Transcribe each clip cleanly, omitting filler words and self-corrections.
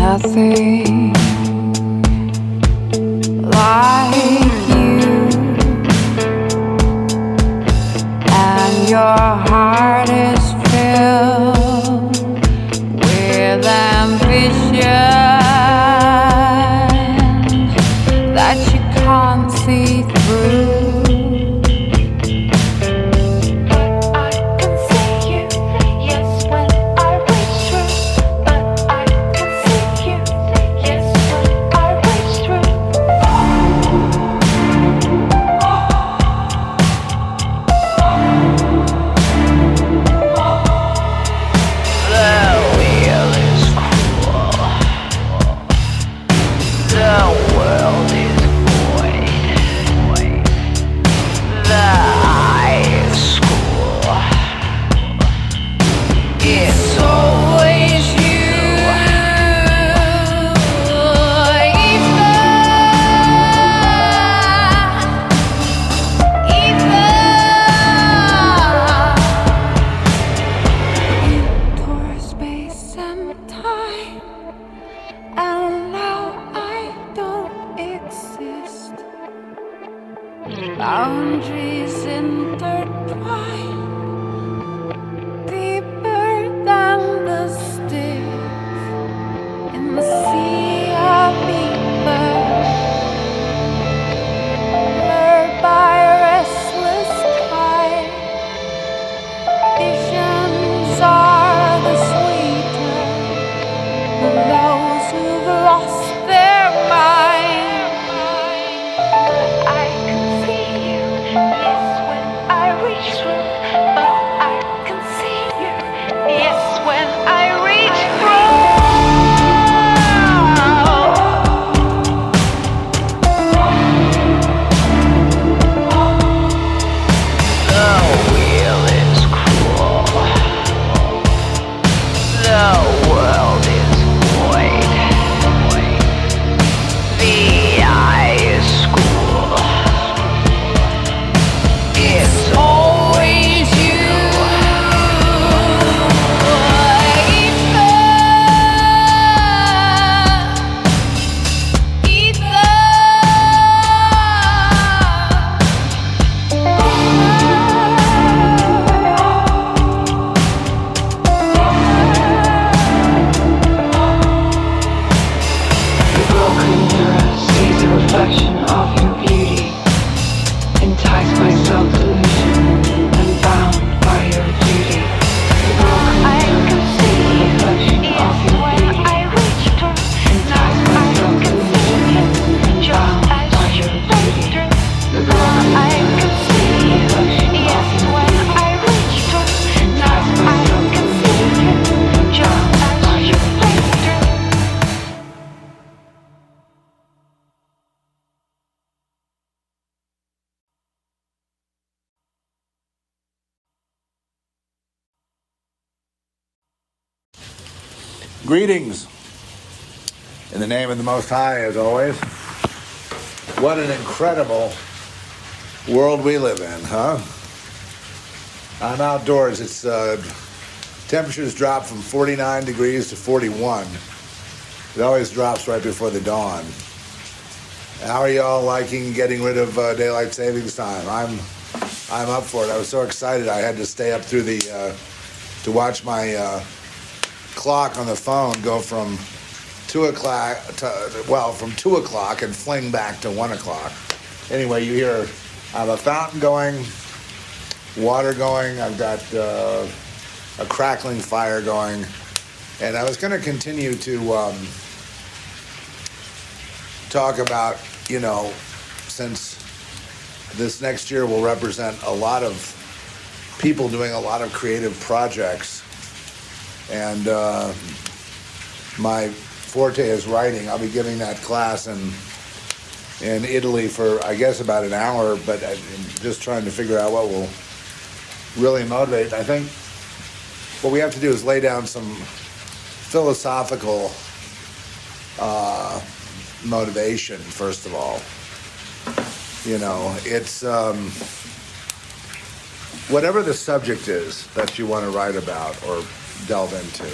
nothing like you, and your heart is filled with ambition that you can't see through. Boundaries intertwine deeper than the sticks in the sea of ether, blurred by restless tide. Visions are the sweeter for those who've lost their mind. Greetings, in the name of the Most High, as always. What an incredible world we live in, huh? I'm outdoors. It's temperatures drop from 49 degrees to 41. It always drops right before the dawn. How are y'all liking getting rid of daylight savings time? I'm up for it. I was so excited I had to stay up through the to watch my clock on the phone go from 2 o'clock from 2 o'clock and fling back to 1 o'clock. Anyway, you hear I have a fountain going, water going, I've got a crackling fire going, and I was going to continue to talk about, since this next year will represent a lot of people doing a lot of creative projects. And my forte is writing. I'll be giving that class in Italy for, I guess, about an hour, but I'm just trying to figure out what will really motivate. I think what we have to do is lay down some philosophical motivation, first of all. It's whatever the subject is that you want to write about or delve into,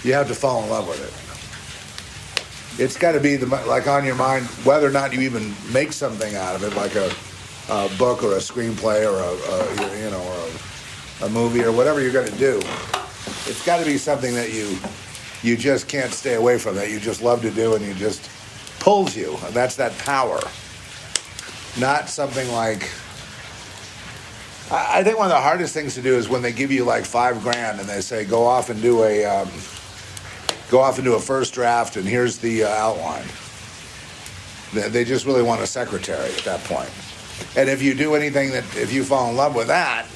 you have to fall in love with it. it's got to be like on your mind, whether or not you even make something out of it, like a book or a screenplay or a movie or whatever you're going to do. It's got to be something that you just can't stay away from, that you just love to do and you just pulls you. And that's that power. Not something like, I think one of the hardest things to do is when they give you like $5,000 and they say go off and do a first draft and here's the outline. They just really want a secretary at that point. And if you do anything if you fall in love with that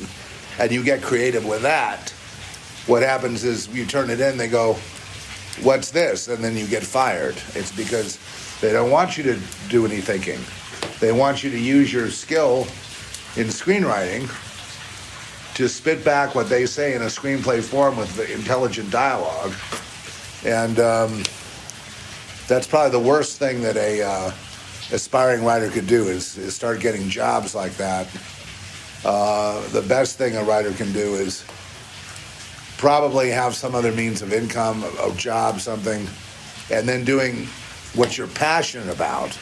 and you get creative with that, what happens is you turn it in, they go, what's this? And then you get fired. It's because they don't want you to do any thinking. They want you to use your skill in screenwriting to spit back what they say in a screenplay form with the intelligent dialogue. And that's probably the worst thing that a aspiring writer could do is start getting jobs like that. The best thing a writer can do is probably have some other means of income, a job, something, and then doing what you're passionate about,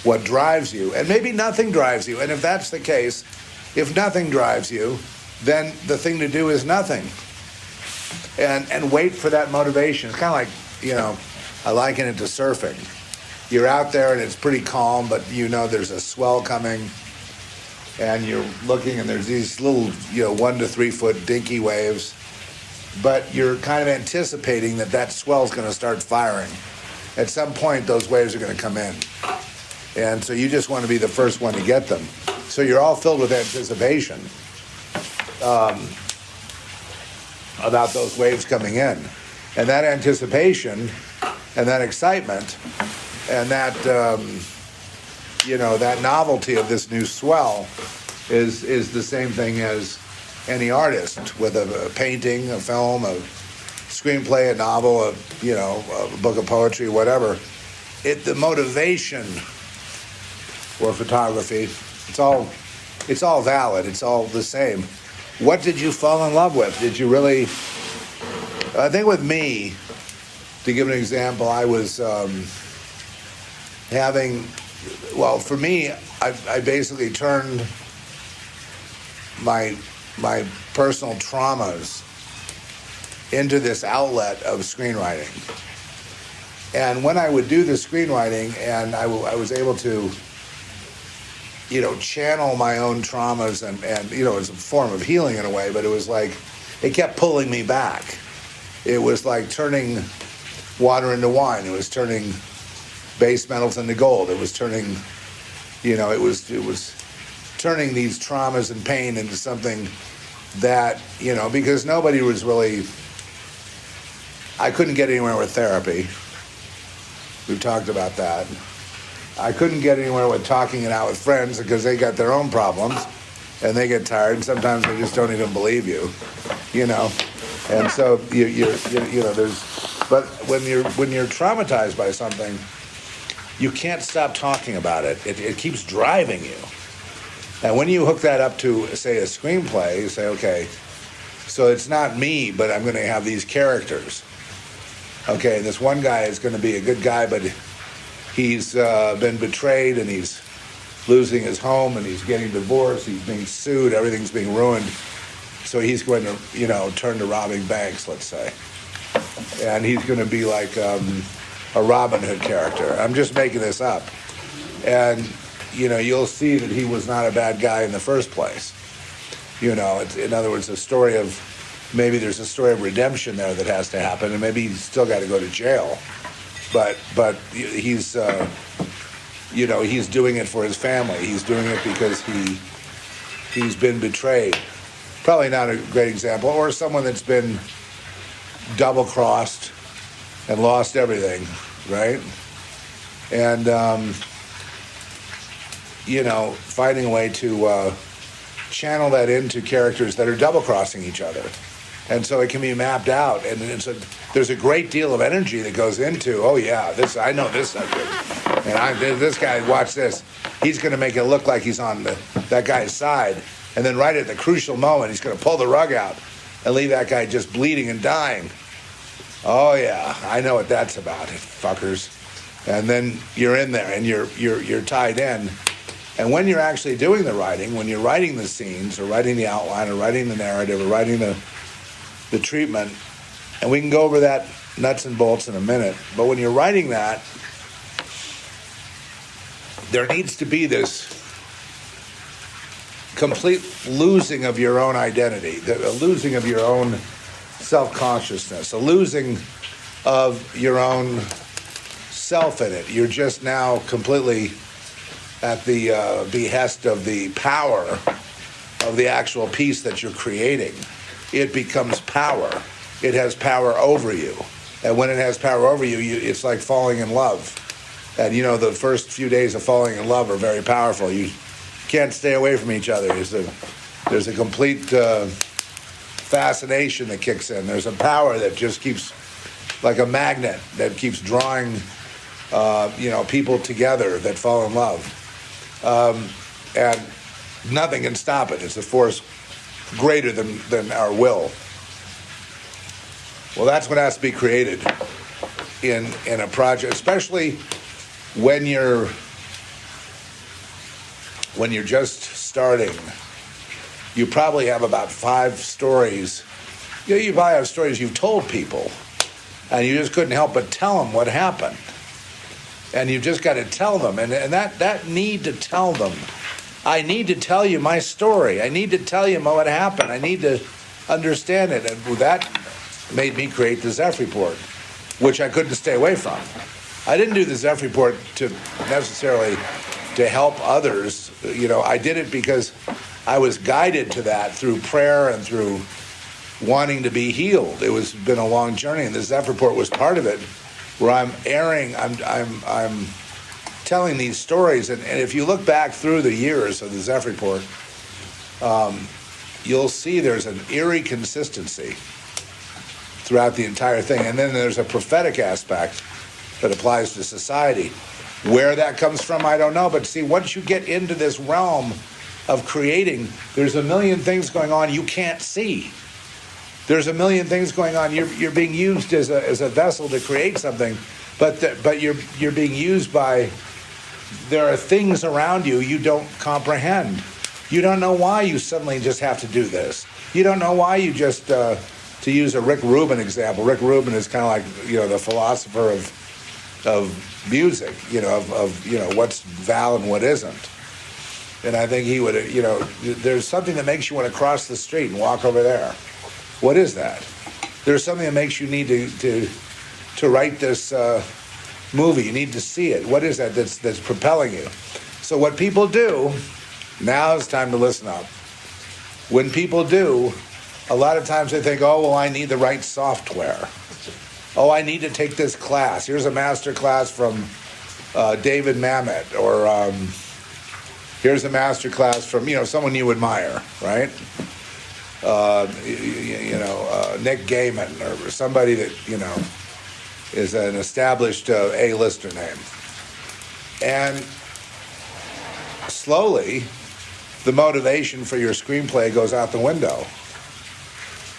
what drives you. And maybe nothing drives you. And if that's the case, if nothing drives you, then the thing to do is nothing. And wait for that motivation. It's kind of like, I liken it to surfing. You're out there and it's pretty calm, but there's a swell coming, and you're looking and there's these little, 1 to 3 foot dinky waves, but you're kind of anticipating that swell's going to start firing. At some point, those waves are going to come in. And so you just want to be the first one to get them. So you're all filled with anticipation about those waves coming in. And that anticipation and that excitement and that, that novelty of this new swell is the same thing as any artist with a painting, a film, a screenplay, a novel, a book of poetry, whatever. The motivation or photography, it's all valid. It's all the same. What did you fall in love with? Did you really? I think with me, to give an example, I was for me, I basically turned my personal traumas into this outlet of screenwriting. And when I would do the screenwriting and I was able to, channel my own traumas and it's a form of healing in a way, but it was like, it kept pulling me back. It was like turning water into wine. It was turning base metals into gold. It was turning, it was turning these traumas and pain into something that, because nobody was really, I couldn't get anywhere with therapy. We've talked about that. I couldn't get anywhere with talking it out with friends because they got their own problems and they get tired and sometimes they just don't even believe you, And so but when you're traumatized by something, you can't stop talking about it. It keeps driving you. And when you hook that up to, say, a screenplay, you say, okay, so it's not me, but I'm going to have these characters. Okay, this one guy is going to be a good guy, but he's been betrayed and he's losing his home and he's getting divorced, he's being sued, everything's being ruined. So he's going to, turn to robbing banks, let's say. And he's going to be like a Robin Hood character. I'm just making this up. And, you'll see that he was not a bad guy in the first place. It's, in other words, maybe there's a story of redemption there that has to happen, and maybe he's still got to go to jail. But he's, he's doing it for his family. He's doing it because he's been betrayed. Probably not a great example. Or someone that's been double-crossed and lost everything, right? And, finding a way to channel that into characters that are double-crossing each other. And so it can be mapped out. And there's a great deal of energy that goes into, I know this subject. And this guy, watch this. He's going to make it look like he's on that guy's side. And then right at the crucial moment, he's going to pull the rug out and leave that guy just bleeding and dying. Oh, yeah, I know what that's about, fuckers. And then you're in there and you're tied in. And when you're actually doing the writing, when you're writing the scenes or writing the outline or writing the narrative or writing the treatment, and we can go over that nuts and bolts in a minute, but when you're writing that, there needs to be this complete losing of your own identity, a losing of your own self-consciousness, a losing of your own self in it. You're just now completely at the behest of the power of the actual piece that you're creating. It becomes power. It has power over you. And when it has power over you, it's like falling in love. And you know, the first few days of falling in love are very powerful. You can't stay away from each other. There's a complete fascination that kicks in. There's a power that just keeps, like a magnet, that keeps drawing people together that fall in love. And nothing can stop it. It's a force greater than our will. Well, that's what has to be created in a project, especially when you're just starting. You probably have about 5 stories. You probably have stories you've told people, and you just couldn't help but tell them what happened. And you've just got to tell them, and that need to tell them. I need to tell you my story. I need to tell you what happened. I need to understand it. And that made me create the Zeph Report, which I couldn't stay away from. I didn't do the Zeph Report to necessarily to help others. I did it because I was guided to that through prayer and through wanting to be healed. It was been a long journey, and the Zeph Report was part of it, where I'm telling these stories. And if you look back through the years of the Zeph Report, you'll see there's an eerie consistency throughout the entire thing. And then there's a prophetic aspect that applies to society. Where that comes from, I don't know. But see, once you get into this realm of creating, there's a million things going on you can't see. There's a million things going on. You're being used as a vessel to create something, but you're being used by. There are things around you you don't comprehend. You don't know why you suddenly just have to do this. You don't know why you just. To use a Rick Rubin example, Rick Rubin is kind of like the philosopher of music. Of what's valid and what isn't. And I think he would. There's something that makes you want to cross the street and walk over there. What is that? There's something that makes you need to write this movie. You need to see it. What is that that's propelling you? So what people do, now it's time to listen up. When people do, a lot of times they think, oh, well, I need the right software. Oh, I need to take this class. Here's a master class from David Mamet, or here's a master class from, someone you admire, right? Nick Gaiman, or somebody that, is an established A-lister name. And slowly, the motivation for your screenplay goes out the window.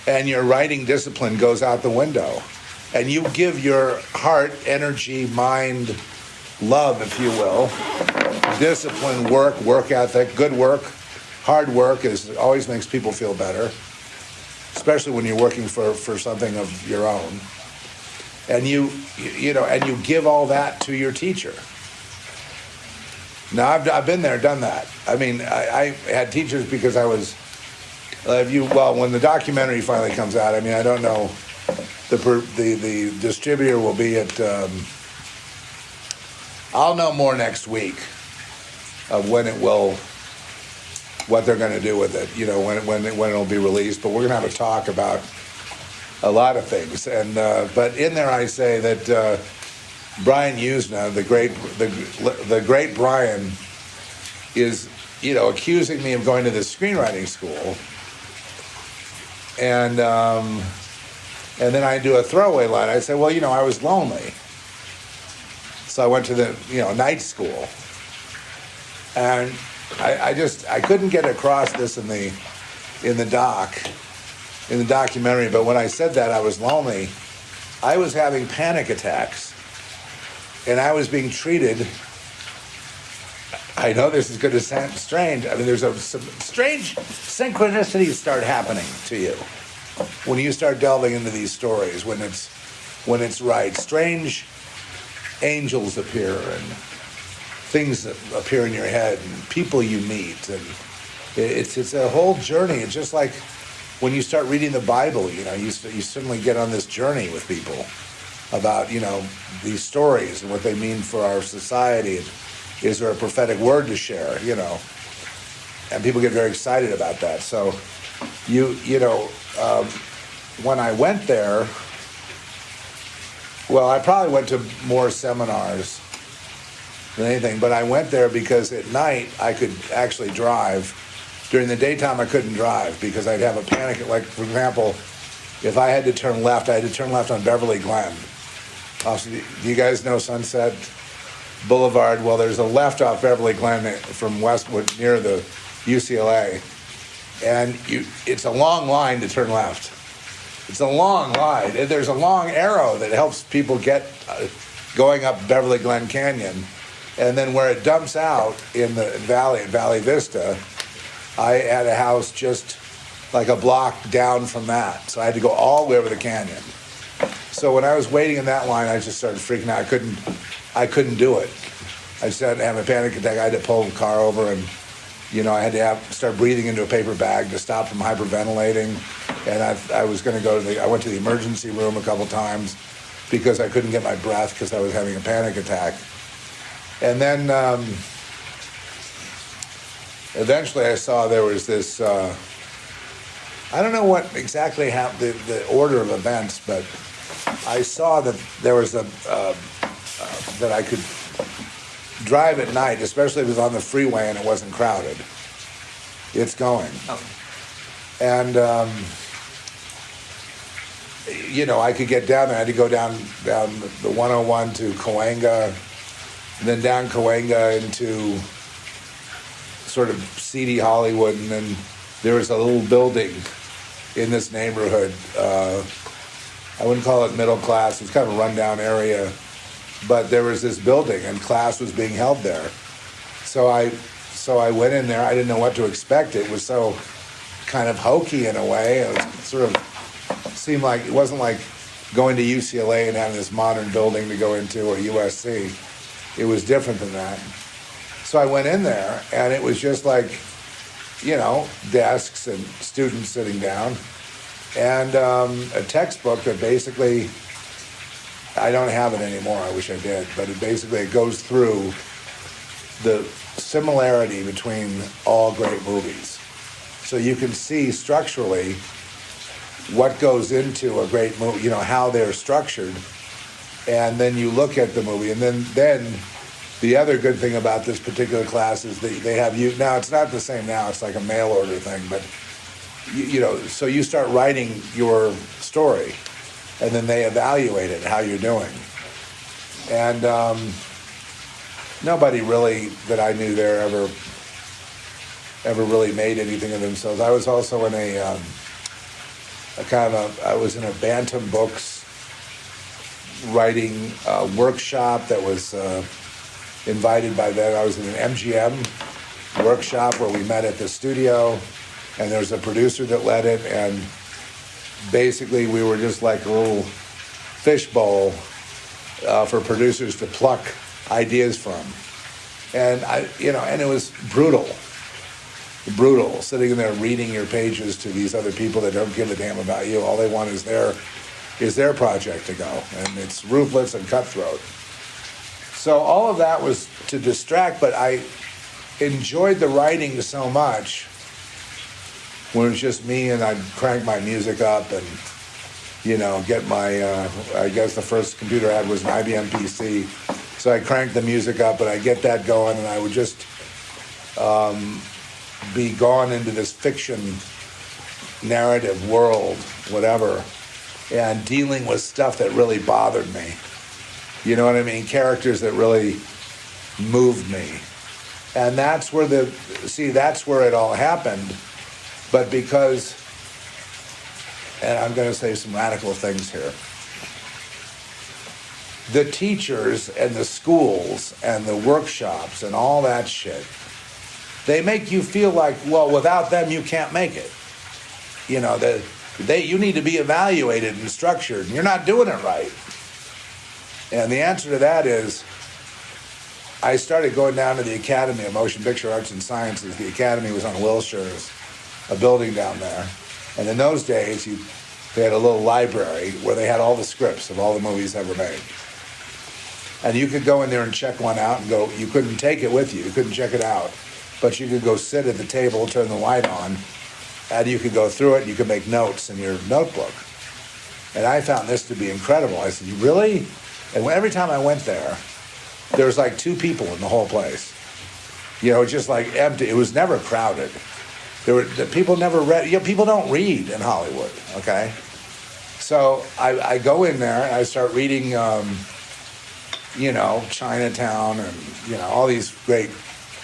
And your writing discipline goes out the window. And you give your heart, energy, mind, love, if you will, discipline, work ethic, good work, hard work always makes people feel better, especially when you're working for something of your own. And you give all that to your teacher. Now, I've been there, done that. I mean, I had teachers because I was, when the documentary finally comes out, I mean, I don't know, the distributor will be at, I'll know more next week of when it will, what they're going to do with it, when it'll be released. But we're going to have a talk about a lot of things. And but in there I say that Brian Usna, the great Brian, is accusing me of going to this screenwriting school, and then I do a throwaway line. I say, well, I was lonely, so I went to the night school, and I couldn't get across this in the documentary. But when I said that I was lonely, I was having panic attacks. and I was being treated. I know this is going to sound strange. I mean, there's some strange synchronicities start happening to you when you start delving into these stories. When it's right, strange angels appear and things that appear in your head and people you meet, and it's a whole journey. It's just like when you start reading the Bible. You suddenly get on this journey with people about these stories and what they mean for our society. Is there a prophetic word to share? And people get very excited about that. So, when I went there, well, I probably went to more seminars than anything, but I went there because at night I could actually drive. During the daytime I couldn't drive because I'd have a panic. Like, for example, if I had to turn left, I had to turn left on Beverly Glen. Also, do you guys know Sunset Boulevard? Well, there's a left off Beverly Glen from Westwood near the UCLA, and it's a long line to turn left. It's a long line. There's a long arrow that helps people get going up Beverly Glen Canyon, and then where it dumps out in the valley, at Valley Vista, I had a house just like a block down from that, so I had to go all the way over the canyon. So when I was waiting in that line, I just started freaking out. I couldn't do it. I started to have a panic attack. I had to pull the car over, and I had to start breathing into a paper bag to stop from hyperventilating. And I was going to go I went to the emergency room a couple times because I couldn't get my breath because I was having a panic attack. And then eventually I saw there was this. I don't know what exactly happened, the order of events, but I saw that there was that I could drive at night, especially if it was on the freeway and it wasn't crowded. It's going. Okay. And, I could get down there. I had to go down the 101 to Cahuenga, and then down Cahuenga into sort of seedy Hollywood, and then there was a little building in this neighborhood. I wouldn't call it middle class. It was kind of a rundown area. But there was this building, and class was being held there. So I went in there. I didn't know what to expect. It was so kind of hokey in a way. It was sort of seemed like it wasn't like going to UCLA and having this modern building to go into, or USC. It was different than that. So I went in there, and it was just like, desks and students sitting down, and a textbook that basically. I don't have it anymore. I wish I did, but it goes through the similarity between all great movies. So you can see structurally what goes into a great movie, how they're structured, and then you look at the movie, and then the other good thing about this particular class is they have you. Now it's not the same now. It's like a mail order thing, but so you start writing your story. And then they evaluate it, how you're doing. And nobody really that I knew there ever really made anything of themselves. I was also in I was in a Bantam Books writing workshop that was invited by them. I was in an MGM workshop where we met at the studio, and there was a producer that led it, and basically we were just like a little fishbowl for producers to pluck ideas from. And and it was brutal, sitting in there reading your pages to these other people that don't give a damn about you. All they want is their project to go, and it's ruthless and cutthroat. So all of that was to distract, but I enjoyed the writing so much when it was just me, and I'd crank my music up and, get my, I guess the first computer I had was an IBM PC. So I cranked the music up, and I'd get that going, and I would just be gone into this fiction narrative world, whatever, and dealing with stuff that really bothered me. You know what I mean? Characters that really moved me. And that's where that's where it all happened. But because, and I'm going to say some radical things here, the teachers and the schools and the workshops and all that shit, they make you feel like, well, without them you can't make it. You know, you need to be evaluated and structured, and you're not doing it right. And the answer to that is, I started going down to the Academy of Motion Picture Arts and Sciences. The Academy was on Wilshire's, a building down there. And in those days, they had a little library where they had all the scripts of all the movies ever made. And you could go in there and check one out and go, you couldn't take it with you, you couldn't check it out. But you could go sit at the table, turn the light on, and you could go through it, and you could make notes in your notebook. And I found this to be incredible. I said, you really? And every time I went there was like 2 people in the whole place. You know, just like empty. It was never crowded. People never read. You know, people don't read in Hollywood, okay? So I go in there and I start reading, you know, Chinatown and, you know, all these great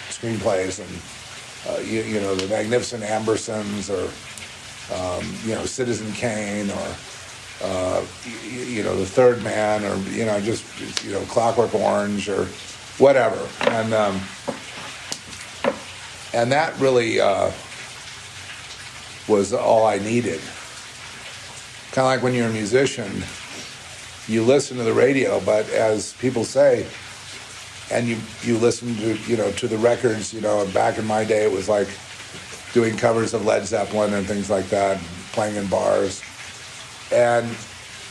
screenplays and, you know, the Magnificent Ambersons or, you know, Citizen Kane or, you know, The Third Man or, you know, just, you know, Clockwork Orange or whatever. And that really was all I needed. Kind of like when you're a musician, you listen to the radio, but as people say, and you listen to, you know, to the records, you know, and back in my day it was like doing covers of Led Zeppelin and things like that, and playing in bars. And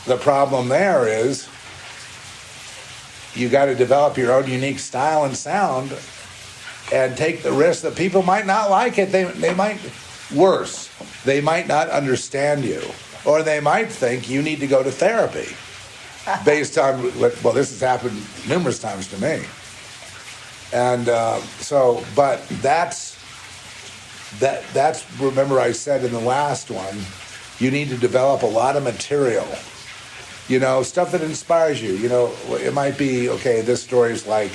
the problem there is you got to develop your own unique style and sound and take the risk that people might not like it. They might, worse, they might not understand you, or they might think you need to go to therapy based on, well, this has happened numerous times to me. And but that's, remember I said in the last one, you need to develop a lot of material, you know, stuff that inspires you. You know, it might be, okay, this story's like,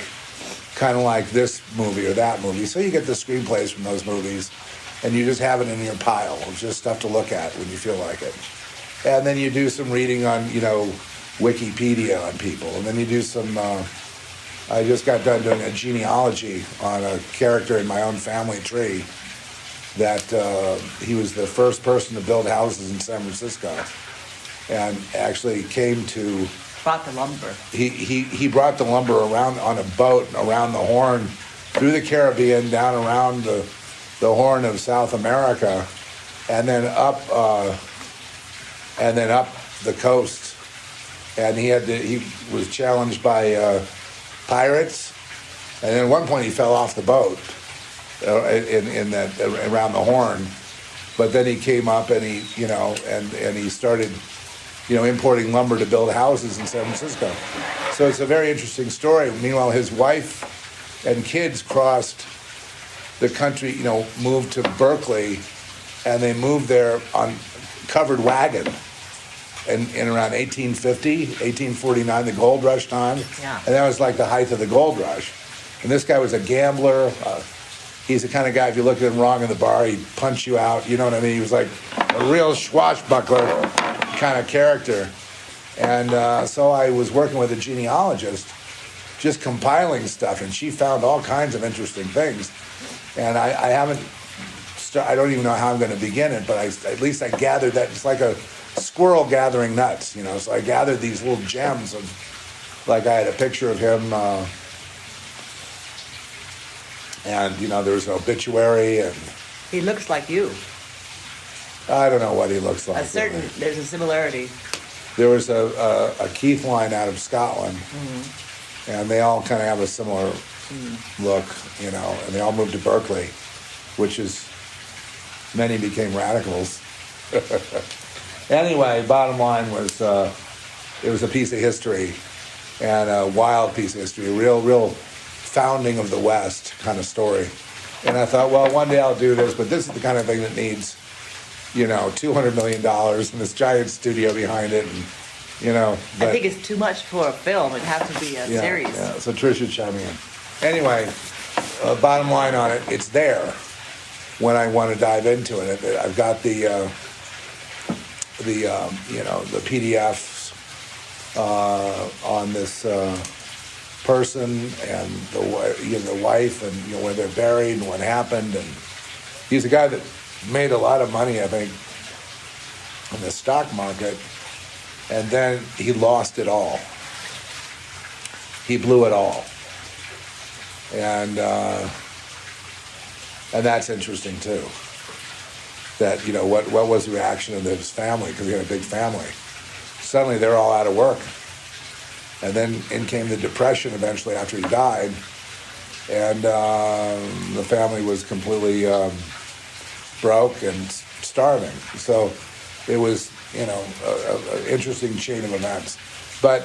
kind of like this movie or that movie. So you get the screenplays from those movies, and you just have it in your pile. It's just stuff to look at when you feel like it. And then you do some reading on, you know, Wikipedia on people. And then you do some, I just got done doing a genealogy on a character in my own family tree that he was the first person to build houses in San Francisco, and actually came to... Brought the lumber. He brought the lumber around on a boat around the Horn, through the Caribbean, down around the Horn of South America, and then up the coast. And he was challenged by pirates, and then at one point he fell off the boat in that around the Horn. But then he came up and he, you know, and he started, you know, importing lumber to build houses in San Francisco. So it's a very interesting story. Meanwhile, his wife and kids crossed the country, you know, moved to Berkeley, and they moved there on covered wagon in around 1850, 1849, the gold rush time. Yeah. And that was like the height of the gold rush. And this guy was a gambler. He's the kind of guy, if you look at him wrong in the bar, he'd punch you out. You know what I mean? He was like a real swashbuckler kind of character. And so I was working with a genealogist, just compiling stuff, and she found all kinds of interesting things. And I don't even know how I'm going to begin it, but at least I gathered that. It's like a squirrel gathering nuts, you know. So I gathered these little gems of, like I had a picture of him, and, you know, there was an obituary, and... He looks like you. I don't know what he looks like. There's a similarity. There was a Keith line out of Scotland, and they all kind of have a similar look, you know, and they all moved to Berkeley, which is, many became radicals. Anyway, bottom line was, it was a piece of history, and a wild piece of history, a real founding of the West kind of story. And I thought, well, one day I'll do this, but this is the kind of thing that needs, you know, $200 million and this giant studio behind it, and, you know. I think it's too much for a film. It has to be a series. Yeah, so Trish should chime in. Anyway, bottom line on it, it's there when I want to dive into it. I've got the you know, the PDFs on this person and the wife, and where they're buried and what happened. And he's a guy that made a lot of money, I think, in the stock market, and then he lost it all. He blew it all, and that's interesting too. That what was the reaction of his family, because he had a big family. Suddenly they're all out of work, and then in came the depression eventually after he died, and the family was completely broke and starving. So it was an interesting chain of events. But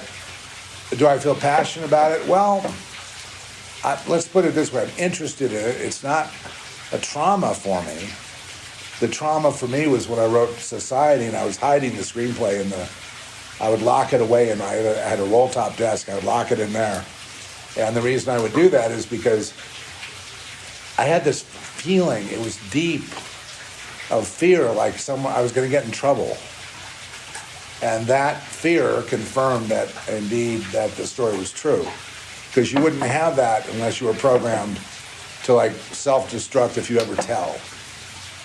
do I feel passionate about it? Well, let's put it this way. I'm interested in it. It's not a trauma for me. The trauma for me was when I wrote Society, and I was hiding the screenplay I would lock it away, and I had a roll-top desk. I would lock it in there. And the reason I would do that is because I had this feeling, it was deep, of fear, like I was going to get in trouble. And that fear confirmed that, indeed, that the story was true. Because you wouldn't have that unless you were programmed to, self-destruct if you ever tell.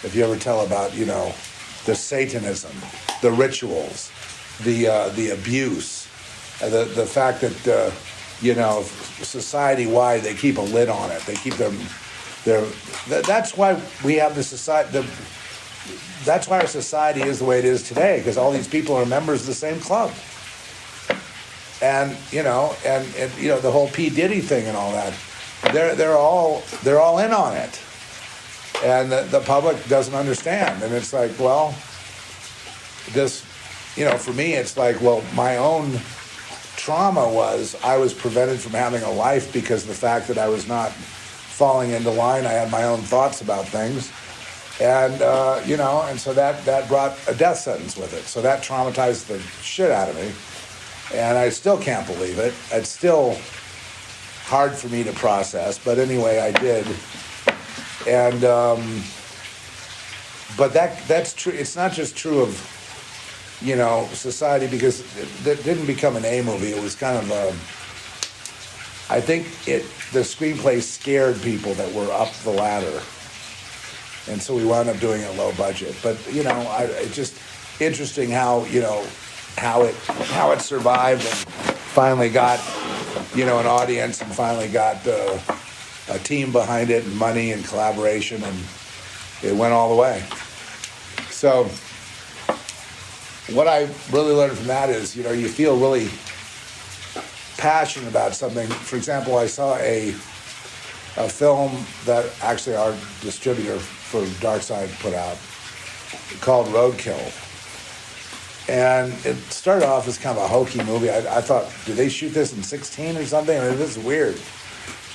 If you ever tell about, the Satanism, the rituals, the abuse, the fact that, society-wide, they keep a lid on it. They keep that's why we have the society, that's why our society is the way it is today, because all these people are members of the same club. And, the whole P. Diddy thing and all that, they're all in on it. And the public doesn't understand. And it's like, well, this, for me, it's like, well, my own trauma was I was prevented from having a life because of the fact that I was not falling into line. I had my own thoughts about things. And, and so that brought a death sentence with it. So that traumatized the shit out of me. And I still can't believe it. It's still hard for me to process. But anyway, I did. And, but that's true. It's not just true of, Society, because it didn't become an A movie. It was kind of, I think the screenplay scared people that were up the ladder. And so we wound up doing a low budget. But, it's just interesting how, how it survived and finally got, an audience, and finally got a team behind it, and money and collaboration, and it went all the way. So what I really learned from that is, you feel really passionate about something. For example, I saw a film that actually our distributor for Darkside put out called Roadkill. And it started off as kind of a hokey movie. I thought, did they shoot this in 16 or something? I mean, this is weird.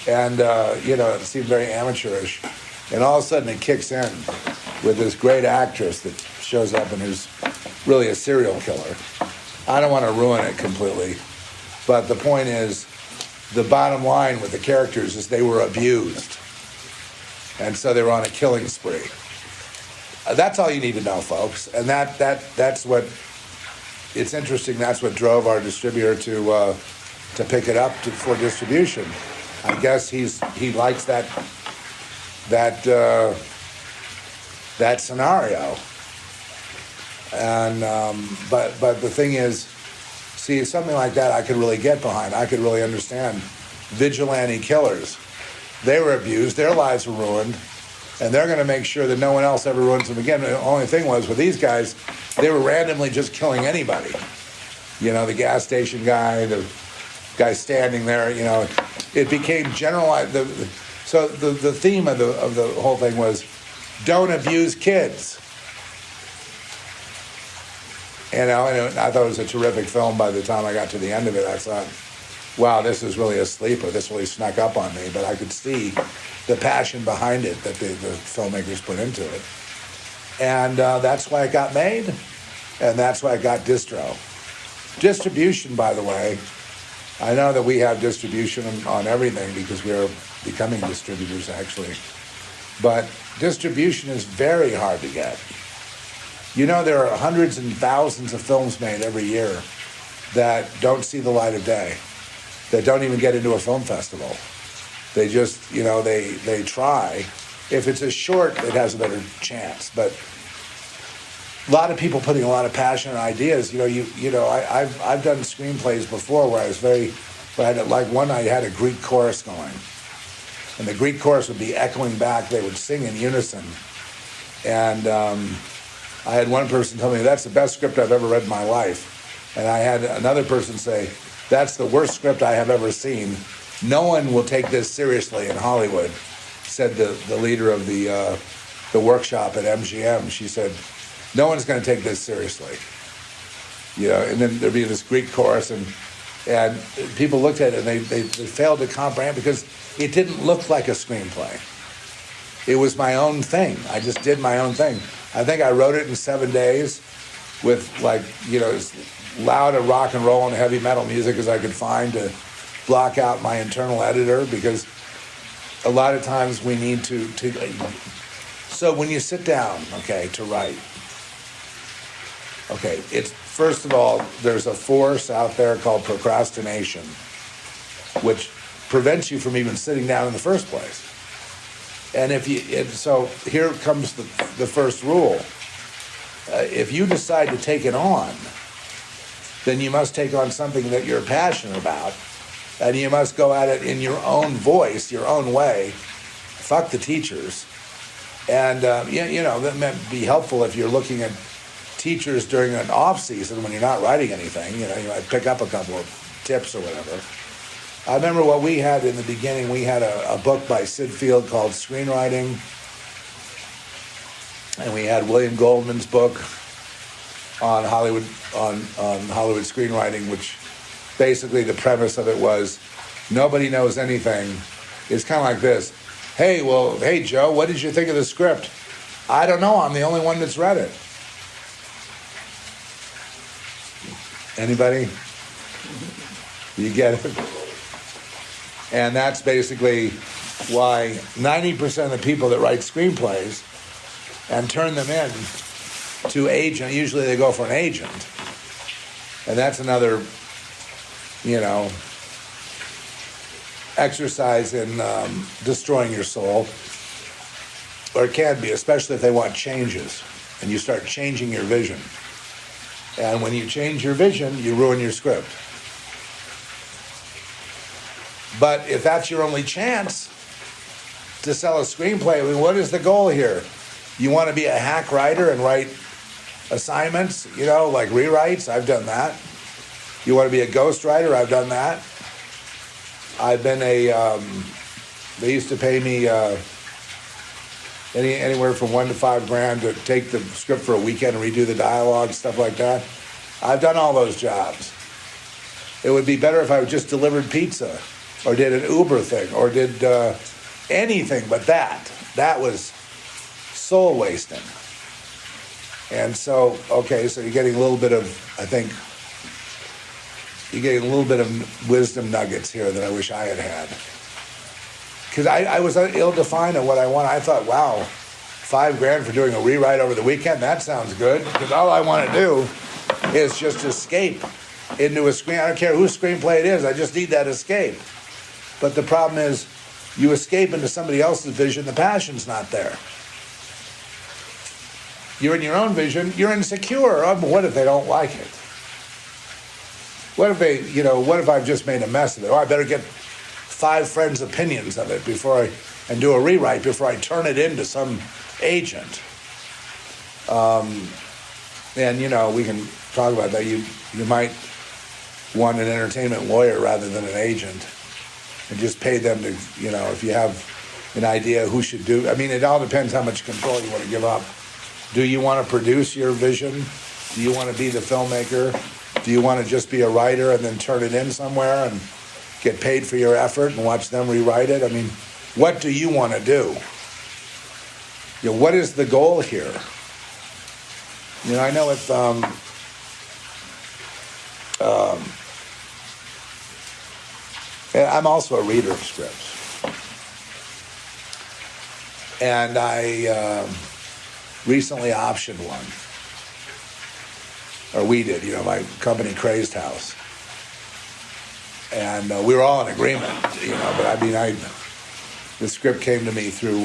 And, it seemed very amateurish. And all of a sudden it kicks in with this great actress that shows up and who's really a serial killer. I don't want to ruin it completely. But the point is, the bottom line with the characters is they were abused. And so they were on a killing spree. That's all you need to know, folks. And that's what, it's interesting, that's what drove our distributor to pick it up for distribution. I guess he likes that scenario. And but the thing is, see, something like that I could really get behind. I could really understand vigilante killers. They were abused, their lives were ruined, and they're going to make sure that no one else ever ruins them again. The only thing was, with these guys, they were randomly just killing anybody. The gas station guy, the guy standing there, it became generalized. So the theme of the whole thing was, don't abuse kids. And I thought it was a terrific film. By the time I got to the end of it, I thought, wow, this is really a sleeper. This really snuck up on me. But I could see the passion behind it that the filmmakers put into it. And that's why it got made, and that's why it got distro. Distribution, by the way, I know that we have distribution on everything because we are becoming distributors, actually. But distribution is very hard to get. There are hundreds and thousands of films made every year, that don't see the light of day, that don't even get into a film festival. They just, they try. If it's a short, it has a better chance. But a lot of people putting a lot of passion and ideas. I've done screenplays before where I had one night I had a Greek chorus going, and the Greek chorus would be echoing back. They would sing in unison, and I had one person tell me that's the best script I've ever read in my life, and I had another person say that's the worst script I have ever seen. No one will take this seriously in Hollywood, said the leader of the workshop at MGM. She said, no one's going to take this seriously. And then there'd be this Greek chorus, and people looked at it and they failed to comprehend because it didn't look like a screenplay. It was my own thing. I just did my own thing. I think I wrote it in 7 days with as loud a rock and roll and heavy metal music as I could find to block out my internal editor, because a lot of times we need to so when you sit down, to write, it's first of all, there's a force out there called procrastination, which prevents you from even sitting down in the first place. And so here comes the first rule. If you decide to take it on, then you must take on something that you're passionate about, and you must go at it in your own voice, your own way. Fuck the teachers. And, that might be helpful if you're looking at teachers during an off-season when you're not writing anything. You might pick up a couple of tips or whatever. I remember what we had in the beginning. We had a book by Sid Field called Screenwriting, and we had William Goldman's book on Hollywood screenwriting, which basically the premise of it was nobody knows anything. It's kind of like this. Hey, Joe, what did you think of the script? I don't know. I'm the only one that's read it. Anybody? You get it? And that's basically why 90% of the people that write screenplays and turn them in to agent, usually they go for an agent. And that's another, exercise in destroying your soul. Or it can be, especially if they want changes and you start changing your vision. And when you change your vision, you ruin your script. But if that's your only chance to sell a screenplay, what is the goal here? You want to be a hack writer and write assignments, like rewrites? I've done that. You want to be a ghost writer? I've done that. I've been they used to pay me anywhere from $1 to $5 grand to take the script for a weekend and redo the dialogue, stuff like that. I've done all those jobs. It would be better if I just delivered pizza or did an Uber thing or did anything but that. That was soul wasting. And so, so you're getting a little bit of, you're getting a little bit of wisdom nuggets here that I wish I had. Because I was ill-defined on what I want. I thought, wow, $5 grand for doing a rewrite over the weekend, that sounds good. Because all I want to do is just escape into a screen. I don't care whose screenplay it is. I just need that escape. But the problem is, you escape into somebody else's vision, the passion's not there. You're in your own vision, you're insecure. Oh, what if they don't like it? What if I've just made a mess of it? I better get 5 friends' opinions of it and do a rewrite before I turn it into some agent. And, we can talk about that. You might want an entertainment lawyer rather than an agent and just pay them to, if you have an idea who should do. It all depends how much control you want to give up. Do you want to produce your vision? Do you want to be the filmmaker? Do you want to just be a writer and then turn it in somewhere and get paid for your effort and watch them rewrite it? What do you want to do? What is the goal here? I know it's I'm also a reader of scripts. And I recently optioned one. Or we did, my company Crazed House. And we were all in agreement, but I mean, the script came to me through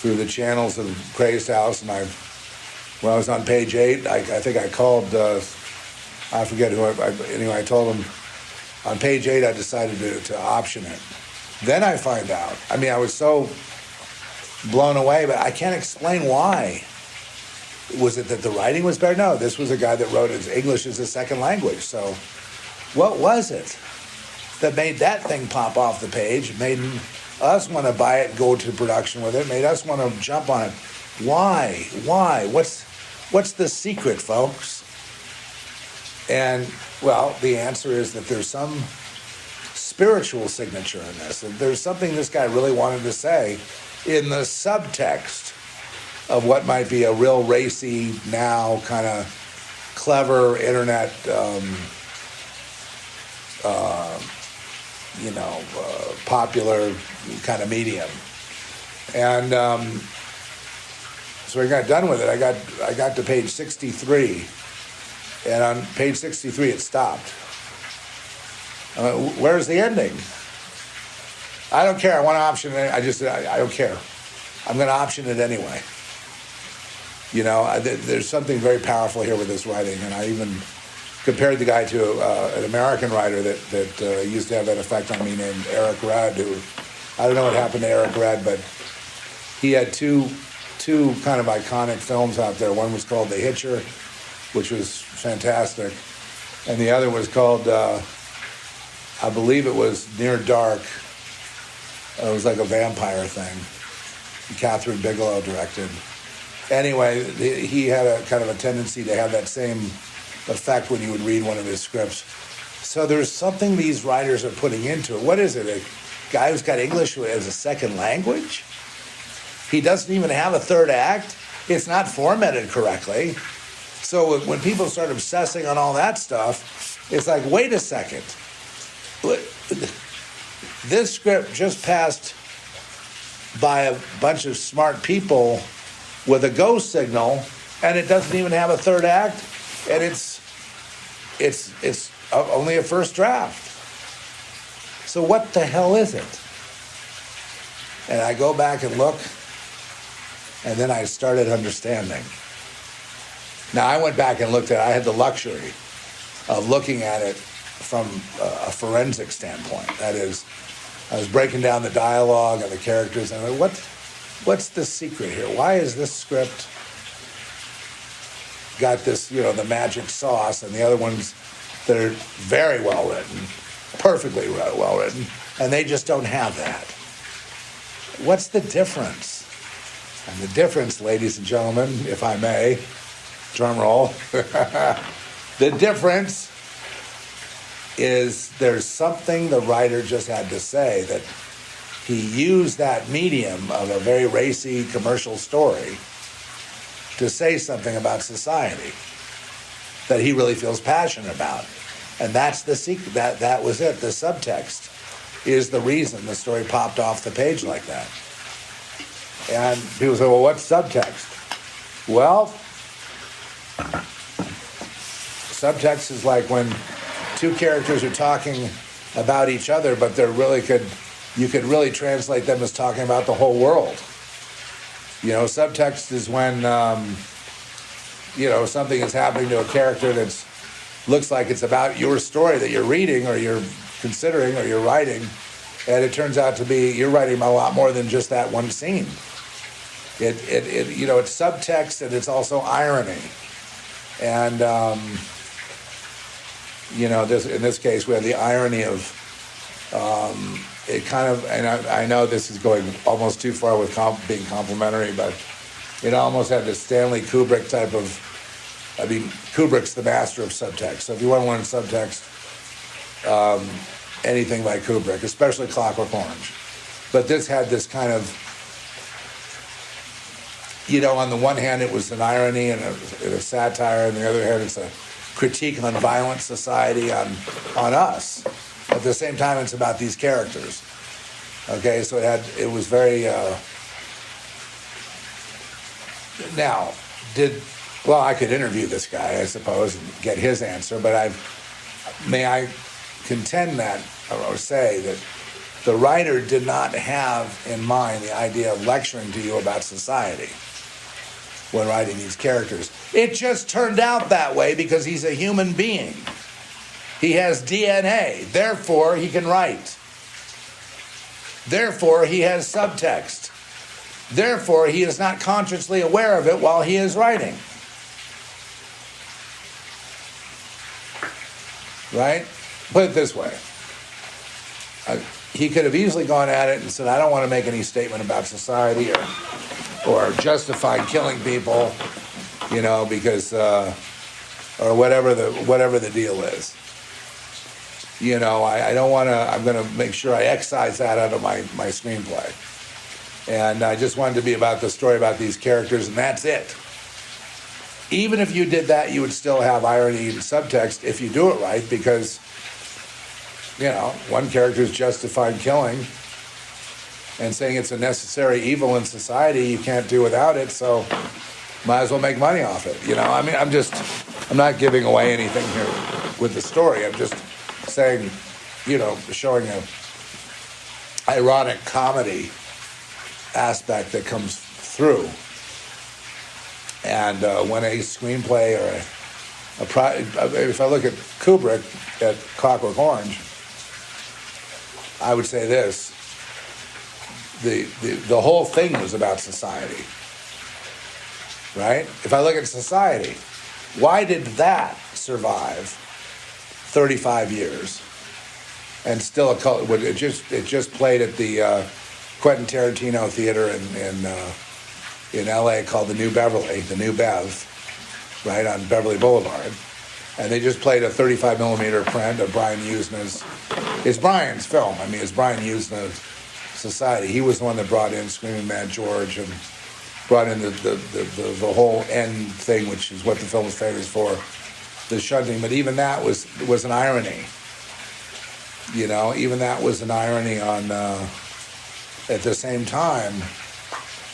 the channels of Crazed House, and when I was on page 8, I think I called, I forget who, anyway, I told him, on page 8 I decided to option it. Then I find out, I mean, I was so blown away, but I can't explain why. Was it that the writing was better? No, this was a guy that wrote his English as a second language. So what was it that made that thing pop off the page, made us want to buy it and go to production with it, made us want to jump on it? Why? What's the secret, folks? And, well, the answer is that there's some spiritual signature in this. And there's something this guy really wanted to say in the subtext of what might be a real racy, now kind of clever internet, popular kind of medium. And so I got done with it. I got to page 63, and on page 63 it stopped. Where's the ending? I don't care. I want to option it. I don't care. I'm going to option it anyway. There's something very powerful here with this writing, and I even compared the guy to an American writer that used to have that effect on me named Eric Rudd, who, I don't know what happened to Eric Rudd, but he had two kind of iconic films out there. One was called The Hitcher, which was fantastic, and the other was called, I believe it was Near Dark. It was like a vampire thing. Catherine Bigelow directed. Anyway, he had a kind of a tendency to have that same effect when you would read one of his scripts. So there's something these writers are putting into it. What is it? A guy who's got English as a second language? He doesn't even have a third act. It's not formatted correctly. So when people start obsessing on all that stuff, it's like, wait a second. This script just passed by a bunch of smart people with a go signal, and it doesn't even have a third act, and it's only a first draft. So what the hell is it? And I go back and look, and then I started understanding. Now, I went back and looked at it. I had the luxury of looking at it from a forensic standpoint. That is, I was breaking down the dialogue and the characters, and I went, what's the secret here? Why is this script got this, the magic sauce, and the other ones that are very well written, perfectly well written, and they just don't have that? What's the difference? And the difference, ladies and gentlemen, if I may, drum roll, the difference is there's something the writer just had to say, that he used that medium of a very racy commercial story to say something about society that he really feels passionate about. And that's the secret. That was it. The subtext is the reason the story popped off the page like that. And people say, well, what's subtext? Well, subtext is like when two characters are talking about each other, but you could really translate them as talking about the whole world. Subtext is when, something is happening to a character that looks like it's about your story that you're reading or you're considering or you're writing, and it turns out to be you're writing about a lot more than just that one scene. It's subtext, and it's also irony. And, in this case, we have the irony of, it kind of, and I know this is going almost too far with being complimentary, but it almost had the Stanley Kubrick type of, Kubrick's the master of subtext. So if you want to learn subtext, anything by Kubrick, especially Clockwork Orange. But this had this kind of, on the one hand, it was an irony and a satire, and on the other hand, it's a critique on violent society on us. At the same time, it's about these characters. Okay, so it was very. Now, I could interview this guy, I suppose, and get his answer, but may I contend that, or say that the writer did not have in mind the idea of lecturing to you about society when writing these characters. It just turned out that way because he's a human being. He has DNA, therefore he can write. Therefore he has subtext. Therefore he is not consciously aware of it while he is writing. Right? Put it this way. He could have easily gone at it and said, I don't want to make any statement about society or justify killing people, you know, because, or whatever the deal is. You know, I don't want to, I'm going to make sure I excise that out of my screenplay. And I just wanted to be about the story about these characters, and that's it. Even if you did that, you would still have irony and subtext if you do it right, because, you know, one character is justified killing and saying it's a necessary evil in society, you can't do without it, so might as well make money off it. You know, I mean, I'm not giving away anything here with the story. I'm just saying, you know, showing a ironic comedy aspect that comes through. And when a screenplay or if I look at Kubrick at Clockwork Orange, I would say this: the whole thing was about society, right? If I look at society, why did that survive 35 years and still a cult? It just played at the Quentin Tarantino Theater in LA called the New Beverly, the New Bev, right on Beverly Boulevard. And they just played a 35 millimeter print of Brian Usna's, it's Brian's film. I mean, it's Brian Usna's Society. He was the one that brought in Screaming Mad George and brought in the whole end thing, which is what the film is famous for, the shunting. But even that was an irony. You know, even that was an irony on, at the same time,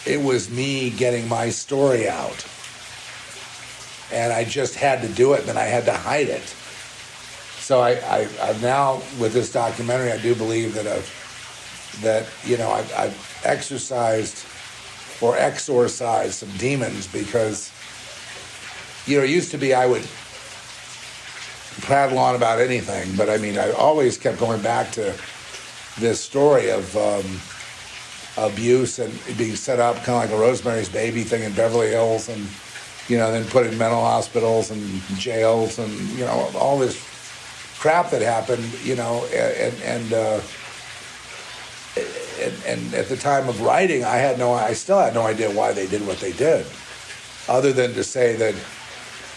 it was me getting my story out. And I just had to do it, and then I had to hide it. So I've now, with this documentary, I do believe that you know, I've exorcised or exorcised some demons, because, you know, it used to be I would prattle on about anything, but I mean, I always kept going back to this story of abuse and being set up kind of like a Rosemary's Baby thing in Beverly Hills, and, you know, then put in mental hospitals and jails, and, you know, all this crap that happened, you know, and at the time of writing, I still had no idea why they did what they did, other than to say that,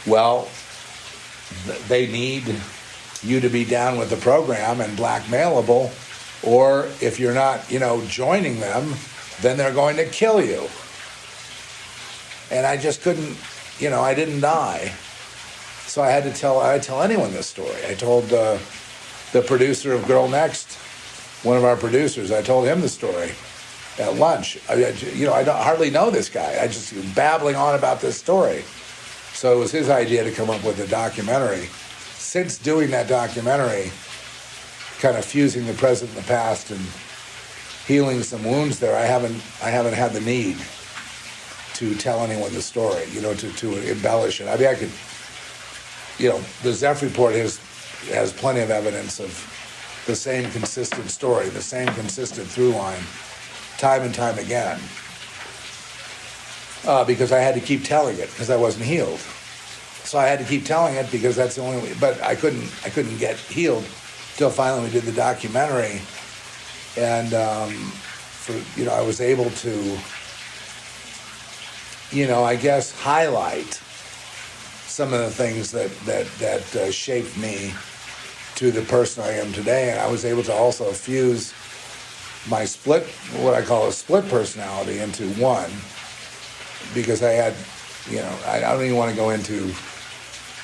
well, they need you to be down with the program and blackmailable, or if you're not, you know, joining them, then they're going to kill you. And I just couldn't, you know, I didn't die. So I had to tell anyone this story. I told the producer of Girl Next, one of our producers, I told him the story at lunch. You know, I hardly know this guy. I just was babbling on about this story. So it was his idea to come up with a documentary. Since doing that documentary, kind of fusing the present and the past and healing some wounds there, I haven't had the need to tell anyone the story, you know, to embellish it. I mean, I could, you know, the Zeph Report has plenty of evidence of the same consistent story, the same consistent through line, time and time again, because I had to keep telling it because I wasn't healed. So I had to keep telling it because that's the only way. But I couldn't get healed till finally we did the documentary, and you know, I was able to, you know, I guess highlight some of the things that shaped me to the person I am today, and I was able to also fuse my what I call a split personality into one, because I had, you know, I don't even want to go into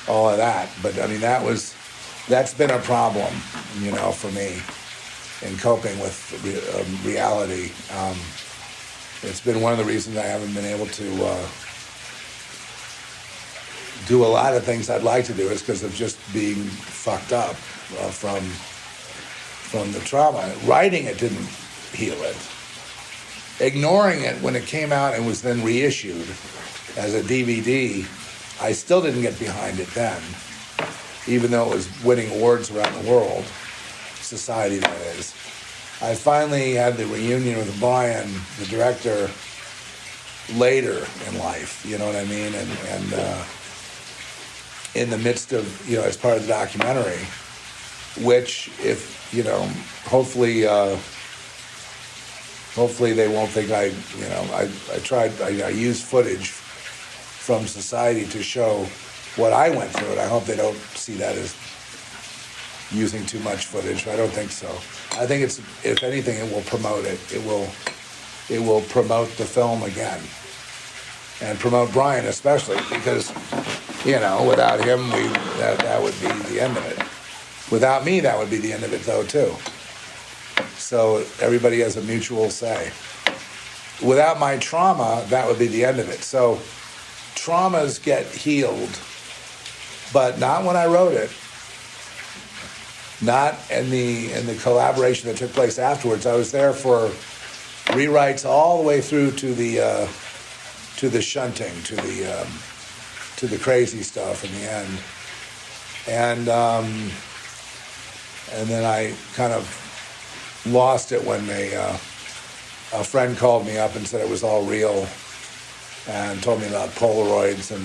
all of that, but I mean, that's been a problem, you know, for me in coping with reality. It's been one of the reasons I haven't been able to do a lot of things I'd like to do, is because of just being fucked up from from the trauma. Writing it didn't heal it. Ignoring it when it came out and was then reissued as a DVD, I still didn't get behind it then, even though it was winning awards around the world, society that is. I finally had the reunion with Brian, the director, later in life, you know what I mean? And in the midst of, as part of the documentary, which if, hopefully they won't think I used footage from society to show what I went through, and I hope they don't see that as using too much footage. I don't think so. I think it's, if anything, it will promote it. It will promote the film again, and promote Brian especially, because without him that would be the end of it. Without me, that would be the end of it though too. So everybody has a mutual say. Without my trauma, that would be the end of it. So traumas get healed, but not when I wrote it. Not in the collaboration that took place afterwards. I was there for rewrites all the way through to the shunting, to the crazy stuff in the end, and then I kind of lost it when a friend called me up and said it was all real, and told me about Polaroids, and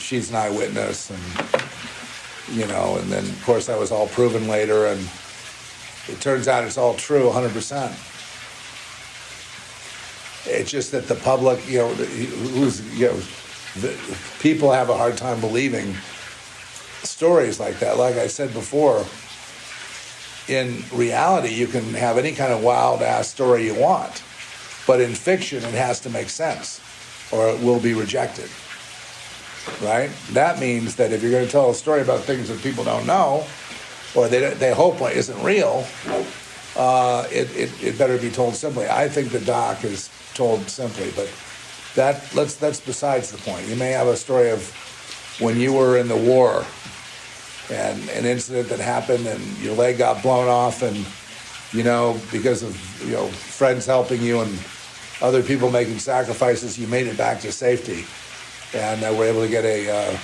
she's an eyewitness, and and then of course that was all proven later, and it turns out it's all true 100%. It's just that the public, people have a hard time believing stories like that. Like I said before, in reality, you can have any kind of wild-ass story you want, but in fiction, it has to make sense, or it will be rejected, right? That means that if you're going to tell a story about things that people don't know, or they hope isn't real, it better be told simply. I think the doc is told simply, but that's besides the point. You may have a story of when you were in the war, and an incident that happened and your leg got blown off, and because of friends helping you and other people making sacrifices, you made it back to safety, and were able to get a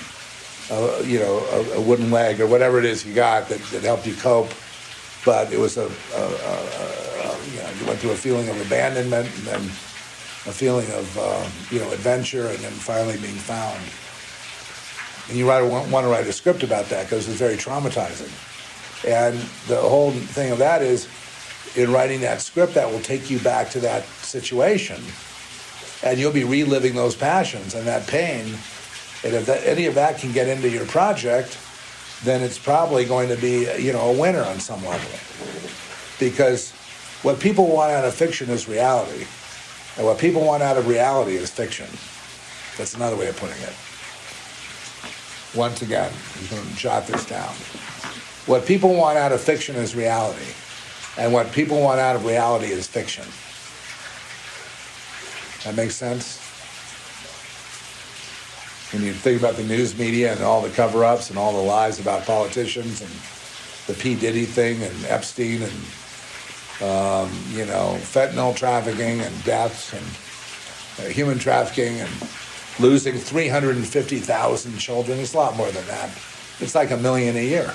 wooden leg or whatever it is you got that helped you cope. But it was you went through a feeling of abandonment, and then a feeling of adventure, and then finally being found. And you want to write a script about that because it's very traumatizing. And the whole thing of that is, in writing that script, that will take you back to that situation, and you'll be reliving those passions and that pain. And if any of that can get into your project, then it's probably going to be a winner on some level. Because what people want out of fiction is reality, and what people want out of reality is fiction. That's another way of putting it. Once again, I'm going to jot this down. What people want out of fiction is reality, and what people want out of reality is fiction. That makes sense? When you think about the news media and all the cover-ups and all the lies about politicians and the P. Diddy thing and Epstein and fentanyl trafficking and deaths and human trafficking and losing 350,000 children. It's a lot more than that. It's like 1 million a year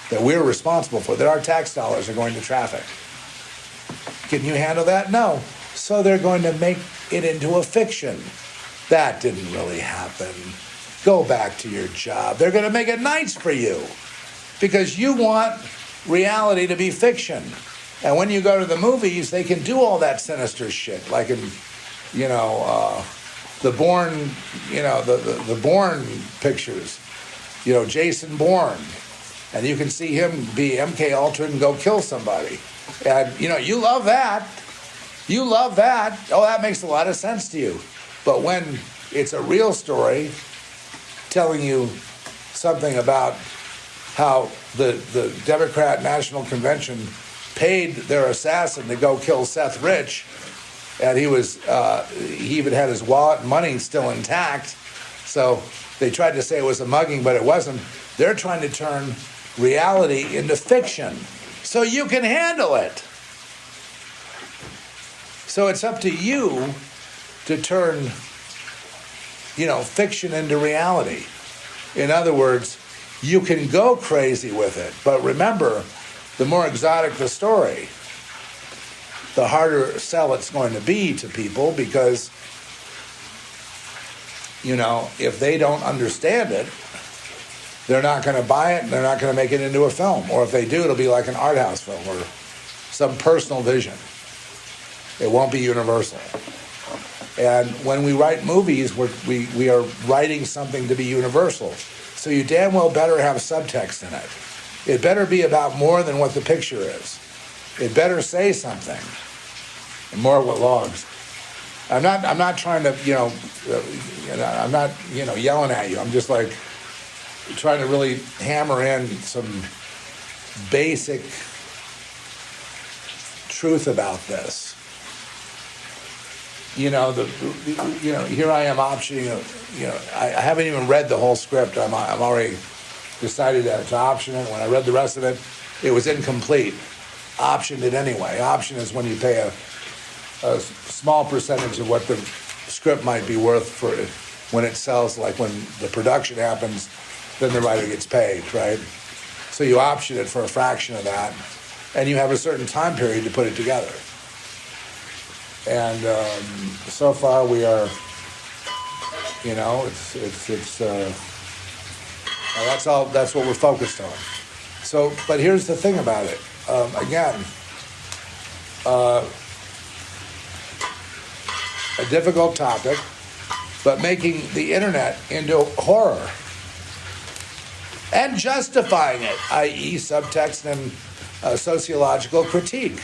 that we're responsible for, that our tax dollars are going to traffic. Can you handle that? No. So they're going to make it into a fiction. That didn't really happen. Go back to your job. They're going to make it nice for you because you want reality to be fiction. And when you go to the movies, they can do all that sinister shit, like in the Bourne, the Bourne pictures, Jason Bourne, and you can see him be MK Ultra and go kill somebody, and you love that. You love that. Oh, that makes a lot of sense to you. But when it's a real story telling you something about how the Democrat National Convention paid their assassin to go kill Seth Rich, and he even had his wallet and money still intact, so they tried to say it was a mugging, but it wasn't. They're trying to turn reality into fiction so you can handle it. So it's up to you to turn, fiction into reality. In other words, you can go crazy with it, but remember, the more exotic the story, the harder sell it's going to be to people because, if they don't understand it, they're not going to buy it and they're not going to make it into a film. Or if they do, it'll be like an art house film or some personal vision. It won't be universal. And when we write movies, we are writing something to be universal. So you damn well better have subtext in it. It better be about more than what the picture is. It better say something. And more what logs. I'm not trying to, I'm not, yelling at you. I'm just like trying to really hammer in some basic truth about this. Here I am optioning. I haven't even read the whole script. I'm already decided to option it. When I read the rest of it, it was incomplete. Optioned it anyway. Option is when you pay a small percentage of what the script might be worth for it when it sells. Like when the production happens, then the writer gets paid, right? So you option it for a fraction of that, and you have a certain time period to put it together. And so far we are, that's what we're focused on. So, but here's the thing about it. A difficult topic, but making the internet into horror and justifying it, i.e. subtext and sociological critique.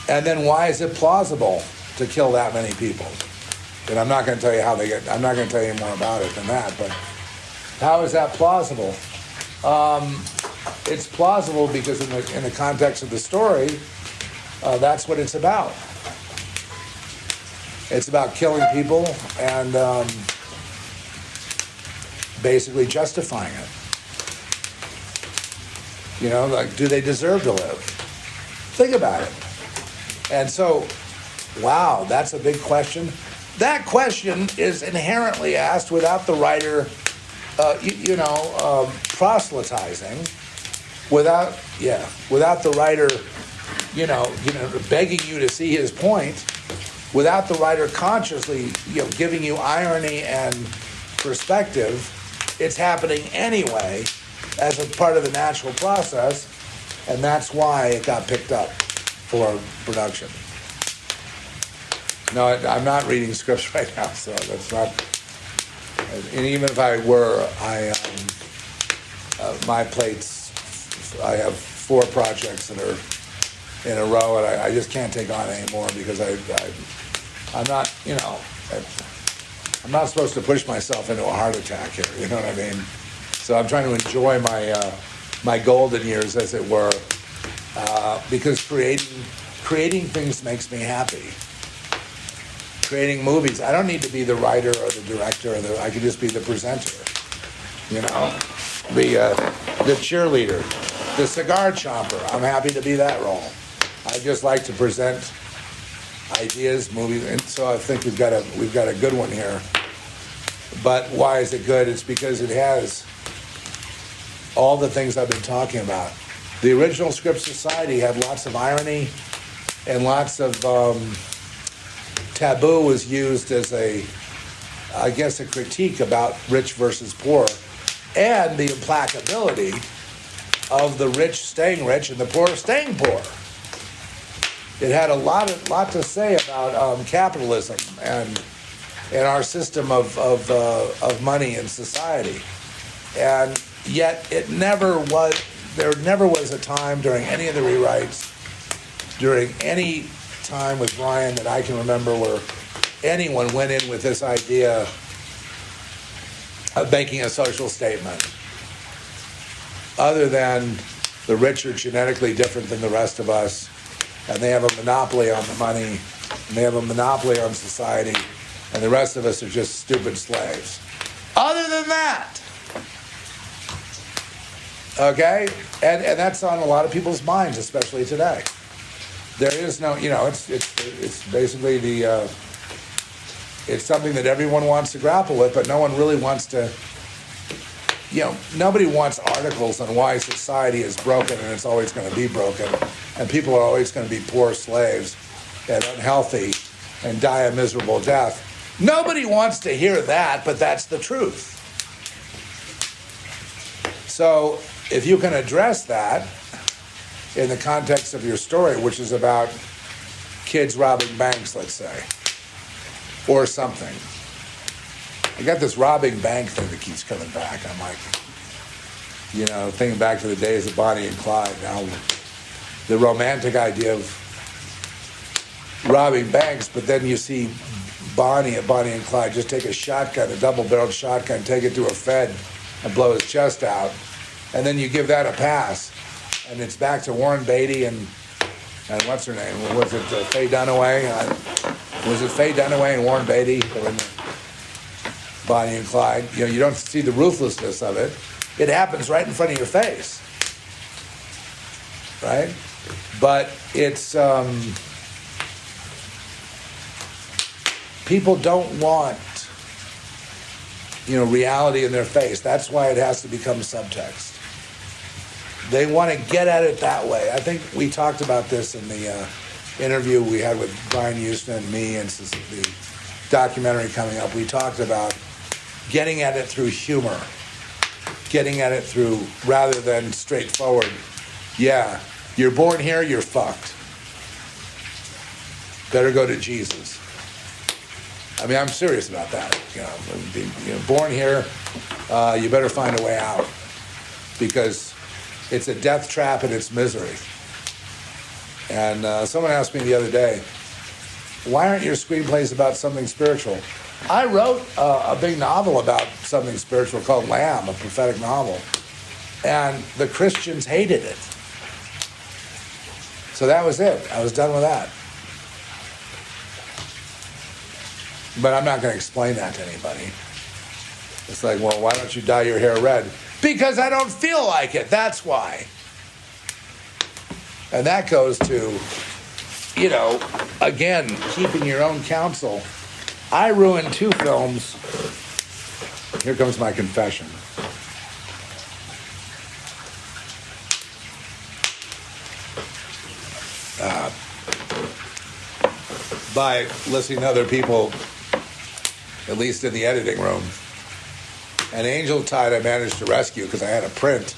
And then why is it plausible to kill that many people? And I'm not going to tell you I'm not going to tell you more about it than that, but how is that plausible? It's plausible because in the context of the story, that's what it's about. It's about killing people and basically justifying it. Do they deserve to live? Think about it. And so, wow, that's a big question. That question is inherently asked without the writer, proselytizing, without the writer, begging you to see his point, without the writer consciously, giving you irony and perspective. It's happening anyway as a part of the natural process, and that's why it got picked up for production. No, I'm not reading scripts right now, so that's not. And even if I were, my plates. I have 4 projects that are in a row, and I just can't take on anymore because I'm not, I'm not supposed to push myself into a heart attack here. You know what I mean? So I'm trying to enjoy my golden years, as it were. Because creating things makes me happy. Creating movies, I don't need to be the writer or the director. I could just be the presenter. Be the cheerleader, the cigar chomper. I'm happy to be that role. I just like to present ideas, movies, and so I think we've got a good one here. But why is it good? It's because it has all the things I've been talking about. The original Script Society had lots of irony and lots of taboo was used as a critique about rich versus poor, and the implacability of the rich staying rich and the poor staying poor. It had a lot to say about capitalism and our system of money in society, and yet there never was a time during any of the rewrites, during any time with Brian that I can remember where anyone went in with this idea of making a social statement, other than the rich are genetically different than the rest of us, and they have a monopoly on the money, and they have a monopoly on society, and the rest of us are just stupid slaves. Other than that, Okay? And that's on a lot of people's minds, especially today. There is no, it's basically it's something that everyone wants to grapple with, but no one really wants to, nobody wants articles on why society is broken and it's always going to be broken, and people are always going to be poor slaves and unhealthy and die a miserable death. Nobody wants to hear that, but that's the truth. So if you can address that in the context of your story, which is about kids robbing banks, let's say, or something. I got this robbing bank thing that keeps coming back. I'm like, thinking back to the days of Bonnie and Clyde. Now, the romantic idea of robbing banks, but then you see Bonnie and Clyde just take a shotgun, a double-barreled shotgun, take it to a Fed and blow his chest out. And then you give that a pass. And it's back to Warren Beatty and what's her name? Was it Faye Dunaway? Was it Faye Dunaway and Warren Beatty? Bonnie and Clyde. You don't see the ruthlessness of it. It happens right in front of your face. Right? But it's... people don't want, reality in their face. That's why it has to become subtext. They want to get at it that way. I think we talked about this in the interview we had with Brian Houston and me, and the documentary coming up. We talked about getting at it through humor, getting at it through, rather than straightforward, yeah, you're born here, you're fucked. Better go to Jesus. I mean, I'm serious about that. Born here, you better find a way out, because it's a death trap and it's misery. And someone asked me the other day, why aren't your screenplays about something spiritual? I wrote a big novel about something spiritual called Lamb, a prophetic novel, and the Christians hated it. So that was it. I was done with that. But I'm not going to explain that to anybody. It's like, well, why don't you dye your hair red? Because I don't feel like it. That's why. And that goes to, again, keeping your own counsel. I ruined 2 films. Here comes my confession. By listening to other people, at least in the editing room. An Angel Tide I managed to rescue because I had a print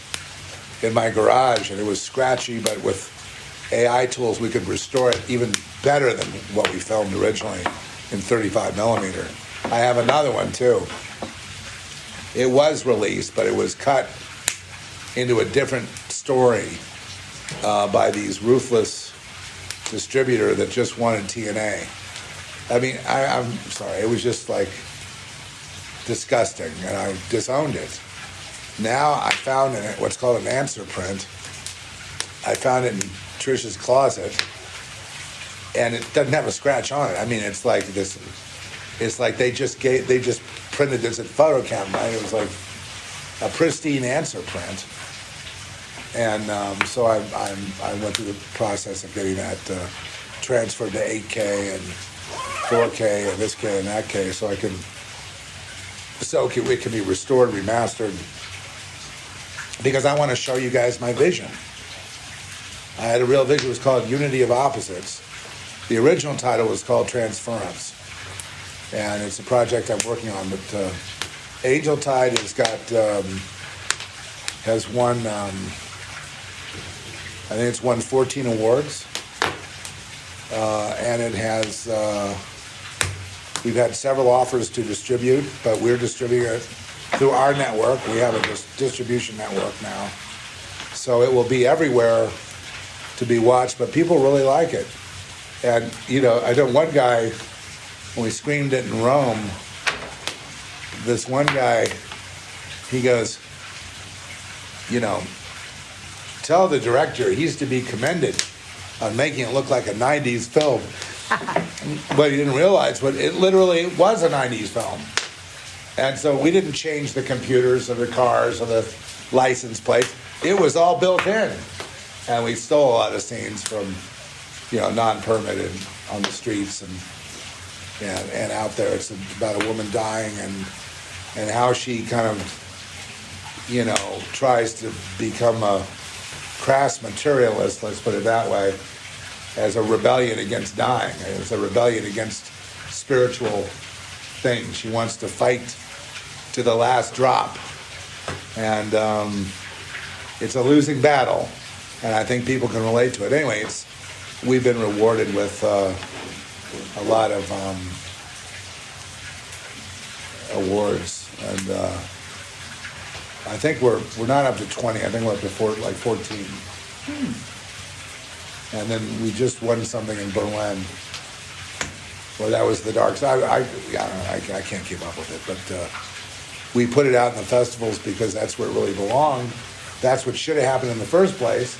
in my garage and it was scratchy, but with AI tools we could restore it even better than what we filmed originally in 35 millimeter. I have another one too. It was released, but it was cut into a different story by these ruthless distributor that just wanted TNA. I mean, I'm sorry, it was just like disgusting, and I disowned it. Now I found in it what's called an answer print. I found it in Trish's closet, and it doesn't have a scratch on it. I mean, it's like this. It's like they just printed this at Photocam, right? It was like a pristine answer print, and so I went through the process of getting that transferred to 8K and 4K and this K and that K, so it can be restored, remastered, because I want to show you guys my vision. I had a real vision. It was called Unity of Opposites. The original title was called Transference, and it's a project I'm working on. But Angel Tide has won, I think it's won 14 awards, and it has. We've had several offers to distribute, but we're distributing it through our network. We have a distribution network now. So it will be everywhere to be watched, but people really like it. And, I know one guy, when we screened it in Rome, this one guy, he goes, tell the director he's to be commended on making it look like a 90s film. But he didn't realize, but it literally was a 90s film. And so we didn't change the computers or the cars or the license plates. it was all built in. And we stole a lot of scenes from, non-permitted on the streets and out there. It's about a woman dying and how she kind of, tries to become a crass materialist, let's put it that way, as a rebellion against dying, as a rebellion against spiritual things. She wants to fight to the last drop. And it's a losing battle. And I think people can relate to it. Anyway, we've been rewarded with a lot of awards. And I think we're not up to 20. I think we're up to 14. And then we just won something in Berlin. Well, that was the dark side. I can't keep up with it, but we put it out in the festivals because that's where it really belonged. That's what should have happened in the first place.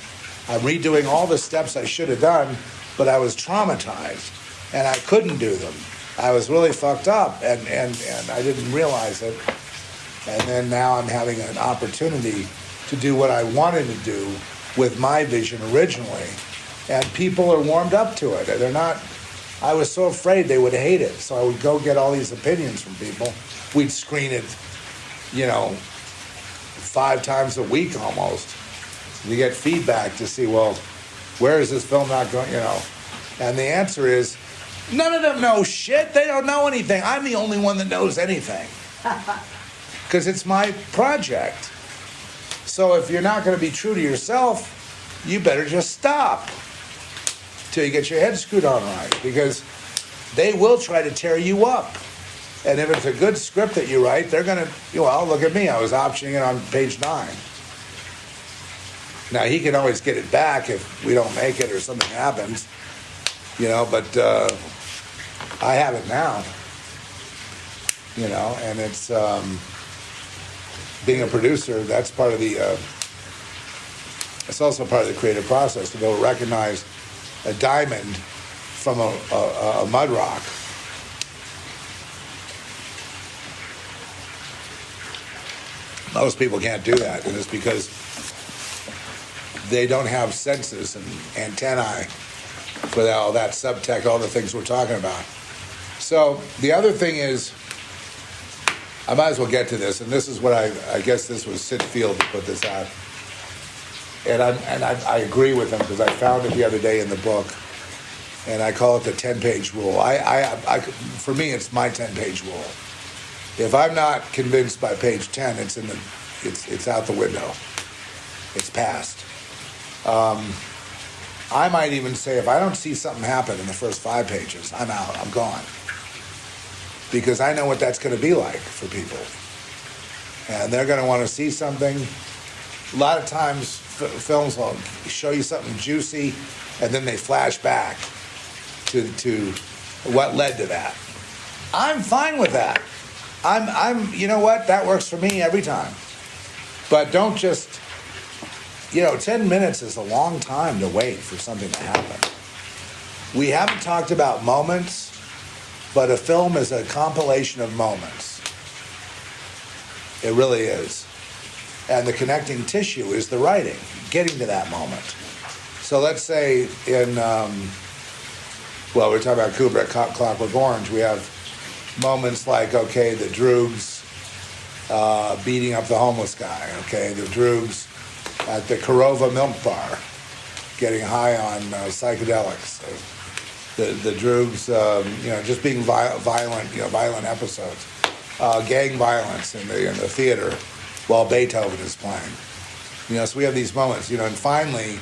I'm redoing all the steps I should have done, but I was traumatized, and I couldn't do them. I was really fucked up, and I didn't realize it. And then now I'm having an opportunity to do what I wanted to do with my vision originally, and people are warmed up to it. They're not. I was so afraid they would hate it, so I would go get all these opinions from people. We'd screen it, 5 times a week almost. You get feedback to see, well, where is this film not going, And the answer is, none of them know shit. They don't know anything. I'm the only one that knows anything. Because it's my project. So if you're not going to be true to yourself, you better just stop till you get your head screwed on right. Because they will try to tear you up. And if it's a good script that you write, they're going to, look at me. I was optioning it on page 9. Now, he can always get it back if we don't make it or something happens, but I have it now, and it's being a producer, that's part of the, it's also part of the creative process to be able to recognize a diamond from a mud rock. Most people can't do that, and it's because they don't have senses and antennae for all that subtext, all the things we're talking about. So the other thing is, I might as well get to this, and this is what I guess this was Sid Field to put this out. And I agree with him because I found it the other day in the book, and I call it the 10-page rule. For me, it's my 10-page rule. If I'm not convinced by page 10, it's out the window. It's past. I might even say if I don't see something happen in the first 5 pages, I'm out. I'm gone. Because I know what that's going to be like for people. And they're going to want to see something. A lot of times films will show you something juicy and then they flash back to what led to that. I'm fine with that. I'm you know what? That works for me every time. But don't just, 10 minutes is a long time to wait for something to happen. We haven't talked about moments, but a film is a compilation of moments. It really is. And the connecting tissue is the writing, getting to that moment. So let's say in, we're talking about Kubrick, Clockwork Orange, we have moments like, okay, the Droogs beating up the homeless guy, okay, the Droogs at the Korova Milk Bar getting high on psychedelics, the Droogs, just being violent, violent episodes, gang violence in the theater while Beethoven is playing. So we have these moments, and finally,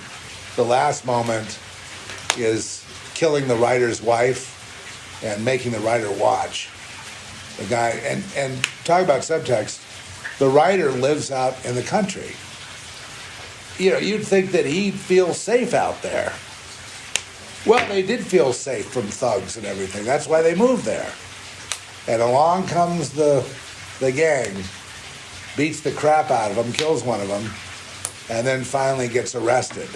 the last moment is killing the writer's wife and making the writer watch. The guy, and talk about subtext, the writer lives out in the country. You'd think that he'd feel safe out there. Well, they did feel safe from thugs and everything. That's why they moved there. And along comes the gang, beats the crap out of them, kills one of them, and then finally gets arrested.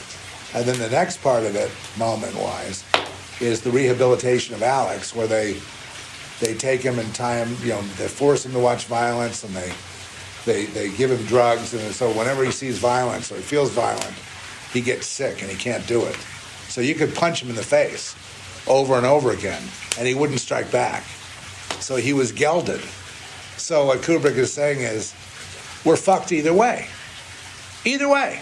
And then the next part of it, moment-wise, is the rehabilitation of Alex, where they take him and tie him, they force him to watch violence, and they They give him drugs, and so whenever he sees violence or he feels violent, he gets sick and he can't do it. So you could punch him in the face over and over again, and he wouldn't strike back. So he was gelded. So what Kubrick is saying is, we're fucked either way. Either way.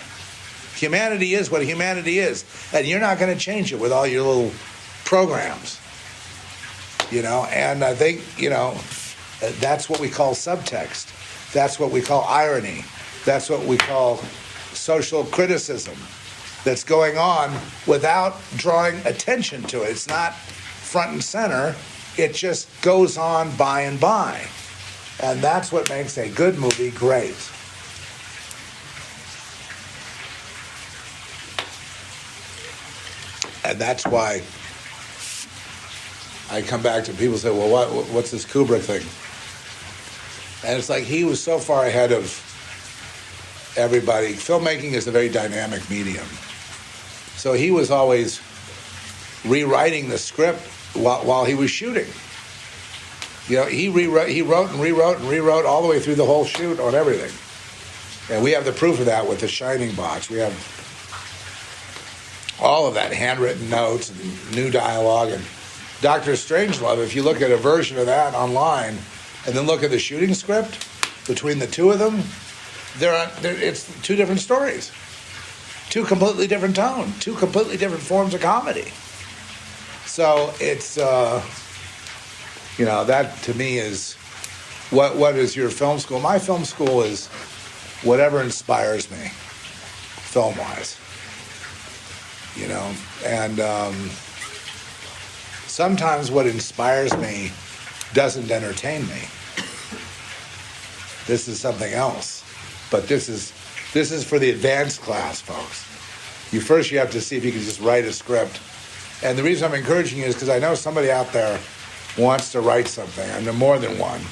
Humanity is what humanity is, and you're not going to change it with all your little programs. And I think, that's what we call subtext. That's what we call irony. That's what we call social criticism that's going on without drawing attention to it. It's not front and center. It just goes on by and by. And that's what makes a good movie great. And that's why I come back to people say, well, what's this Kubrick thing? And it's like he was so far ahead of everybody. Filmmaking is a very dynamic medium. So he was always rewriting the script while he was shooting. He wrote and rewrote all the way through the whole shoot on everything. And we have the proof of that with the Shining box. We have all of that, handwritten notes and new dialogue. And Dr. Strangelove, if you look at a version of that online and then look at the shooting script, between the two of them, it's two different stories. Two completely different tone, two completely different forms of comedy. So it's, that to me is, what is your film school? My film school is whatever inspires me, film-wise. And sometimes what inspires me doesn't entertain me. This is something else. But this is for the advanced class, folks. You have to see if you can just write a script. And the reason I'm encouraging you is because I know somebody out there wants to write something. I know more than one.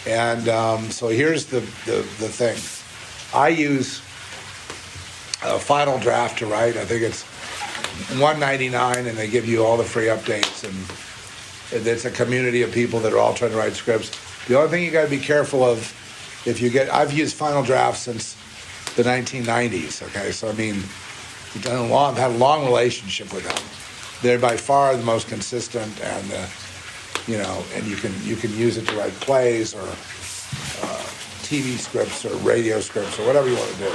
And so here's the thing. I use a Final Draft to write. I think it's $1.99, and they give you all the free updates. And it's a community of people that are all trying to write scripts. The only thing you got to be careful of, I've used Final Draft since the 1990s. Okay, so I mean, I've had a long relationship with them. They're by far the most consistent, and and you can use it to write plays or TV scripts or radio scripts or whatever you want to do.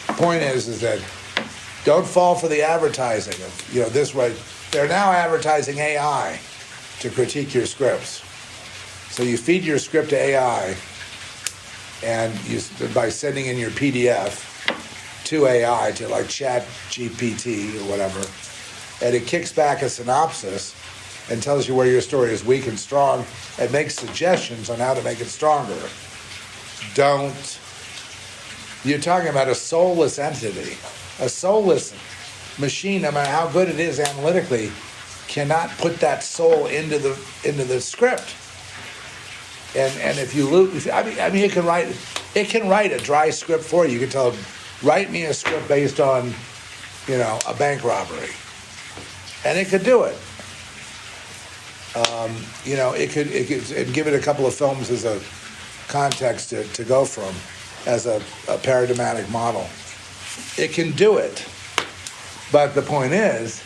The point is that don't fall for the advertising of this way. They're now advertising AI to critique your scripts. So you feed your script to AI, and by sending in your PDF to AI, to like Chat GPT or whatever, and it kicks back a synopsis and tells you where your story is weak and strong and makes suggestions on how to make it stronger. You're talking about a soulless entity. A soulless machine, no matter how good it is analytically, cannot put that soul into the script. And if you lose, I mean, it can write a dry script for you. You can tell it, write me a script based on, a bank robbery, and it could do it. It could give it a couple of films as a context to go from, as a paradigmatic model. It can do it, but the point is,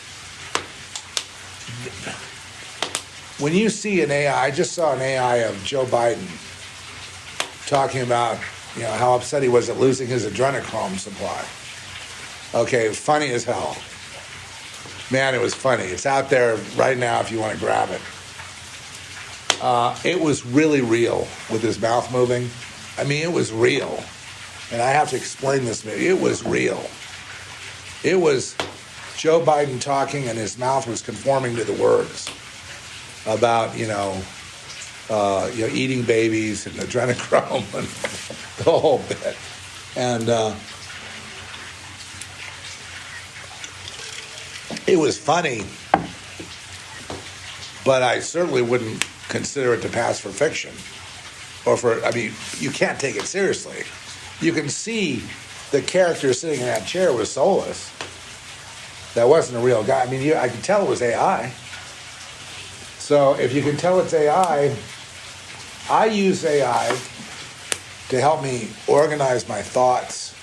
when you see an AI, I just saw an AI of Joe Biden talking about, how upset he was at losing his adrenochrome supply. Okay, funny as hell. Man, it was funny. It's out there right now if you want to grab it. It was really real with his mouth moving. I mean, it was real. And I have to explain this. It was real. It was Joe Biden talking, and his mouth was conforming to the words about, eating babies and adrenochrome and the whole bit. And it was funny, but I certainly wouldn't consider it to pass for fiction. You can't take it seriously. You can see the character sitting in that chair was soulless. That wasn't a real guy. I mean, I could tell it was AI. So if you can tell it's AI, I use AI to help me organize my thoughts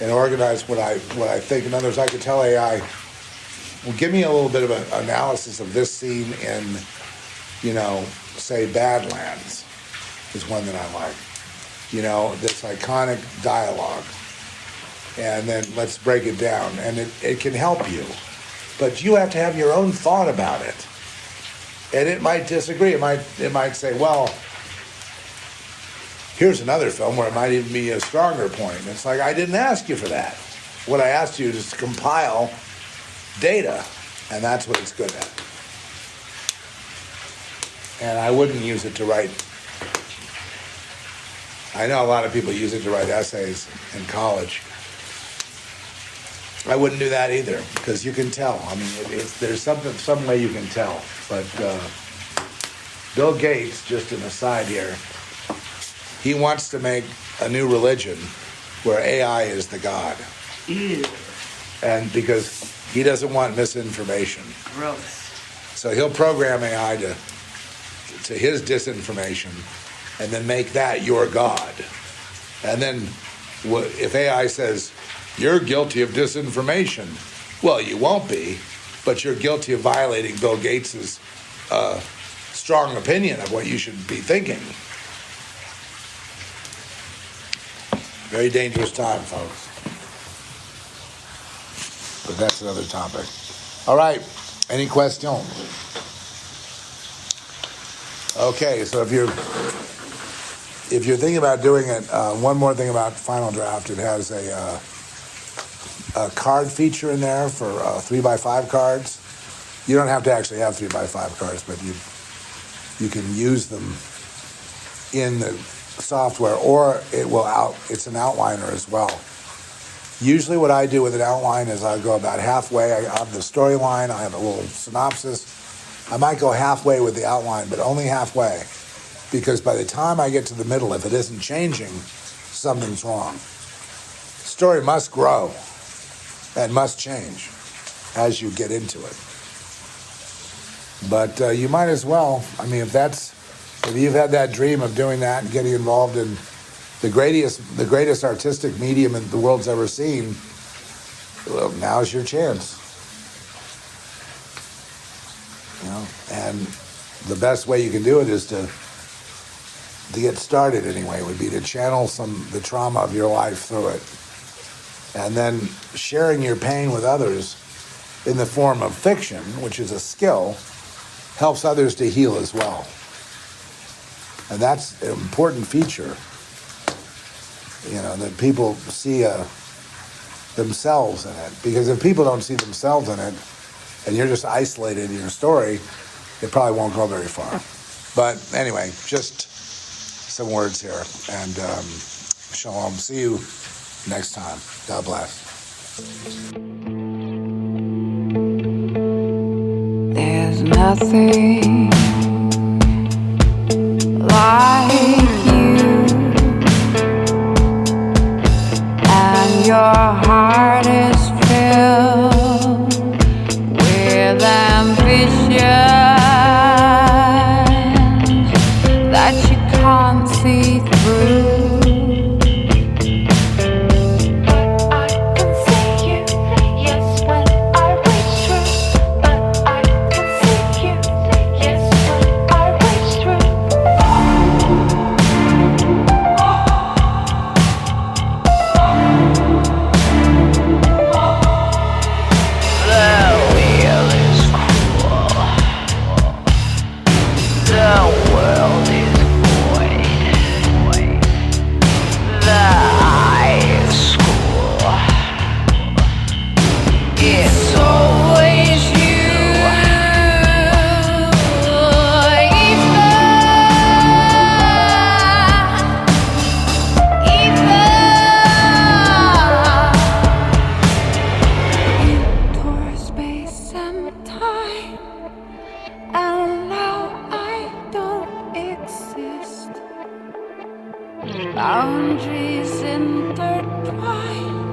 and organize what I think. In other words, I could tell AI, well, give me a little bit of an analysis of this scene in, say Badlands is one that I like. This iconic dialogue. And then let's break it down. And it can help you. But you have to have your own thought about it. And it might disagree. It might say, well, here's another film where it might even be a stronger point. And it's like, I didn't ask you for that. What I asked you is to compile data, and that's what it's good at. And I wouldn't use it to write. I know a lot of people use it to write essays in college. I wouldn't do that either, because you can tell. I mean, there's some way you can tell. But Bill Gates, just an aside here, he wants to make a new religion where AI is the God. Ew. And because he doesn't want misinformation. Gross. So he'll program AI to his disinformation and then make that your God. And then if AI says, you're guilty of disinformation, well, you won't be, but you're guilty of violating Bill Gates's strong opinion of what you should be thinking. Very dangerous time, folks. But that's another topic. All right, any questions? Okay, so if you're thinking about doing it, one more thing about Final Draft, it has a card feature in there for 3x5 cards. You don't have to actually have 3x5 cards, but you can use them in the software, or it's an outliner as well. Usually what I do with an outline is I go about halfway. I have the storyline, I have a little synopsis. I might go halfway with the outline, but only halfway, because by the time I get to the middle, if it isn't changing, something's wrong. The story must grow and must change as you get into it. But you might as well. I mean, if you've had that dream of doing that and getting involved in the greatest artistic medium the world's ever seen, well, now's your chance. And the best way you can do it is to get started anyway, would be to channel the trauma of your life through it. And then sharing your pain with others in the form of fiction, which is a skill, helps others to heal as well. And that's an important feature, that people see themselves in it. Because if people don't see themselves in it, and you're just isolated in your story, it probably won't go very far. But anyway, just some words here. And shalom. See you next time. God bless. There's nothing like you, and your heart is filled with ambition that you can't see through. Boundaries intertwine.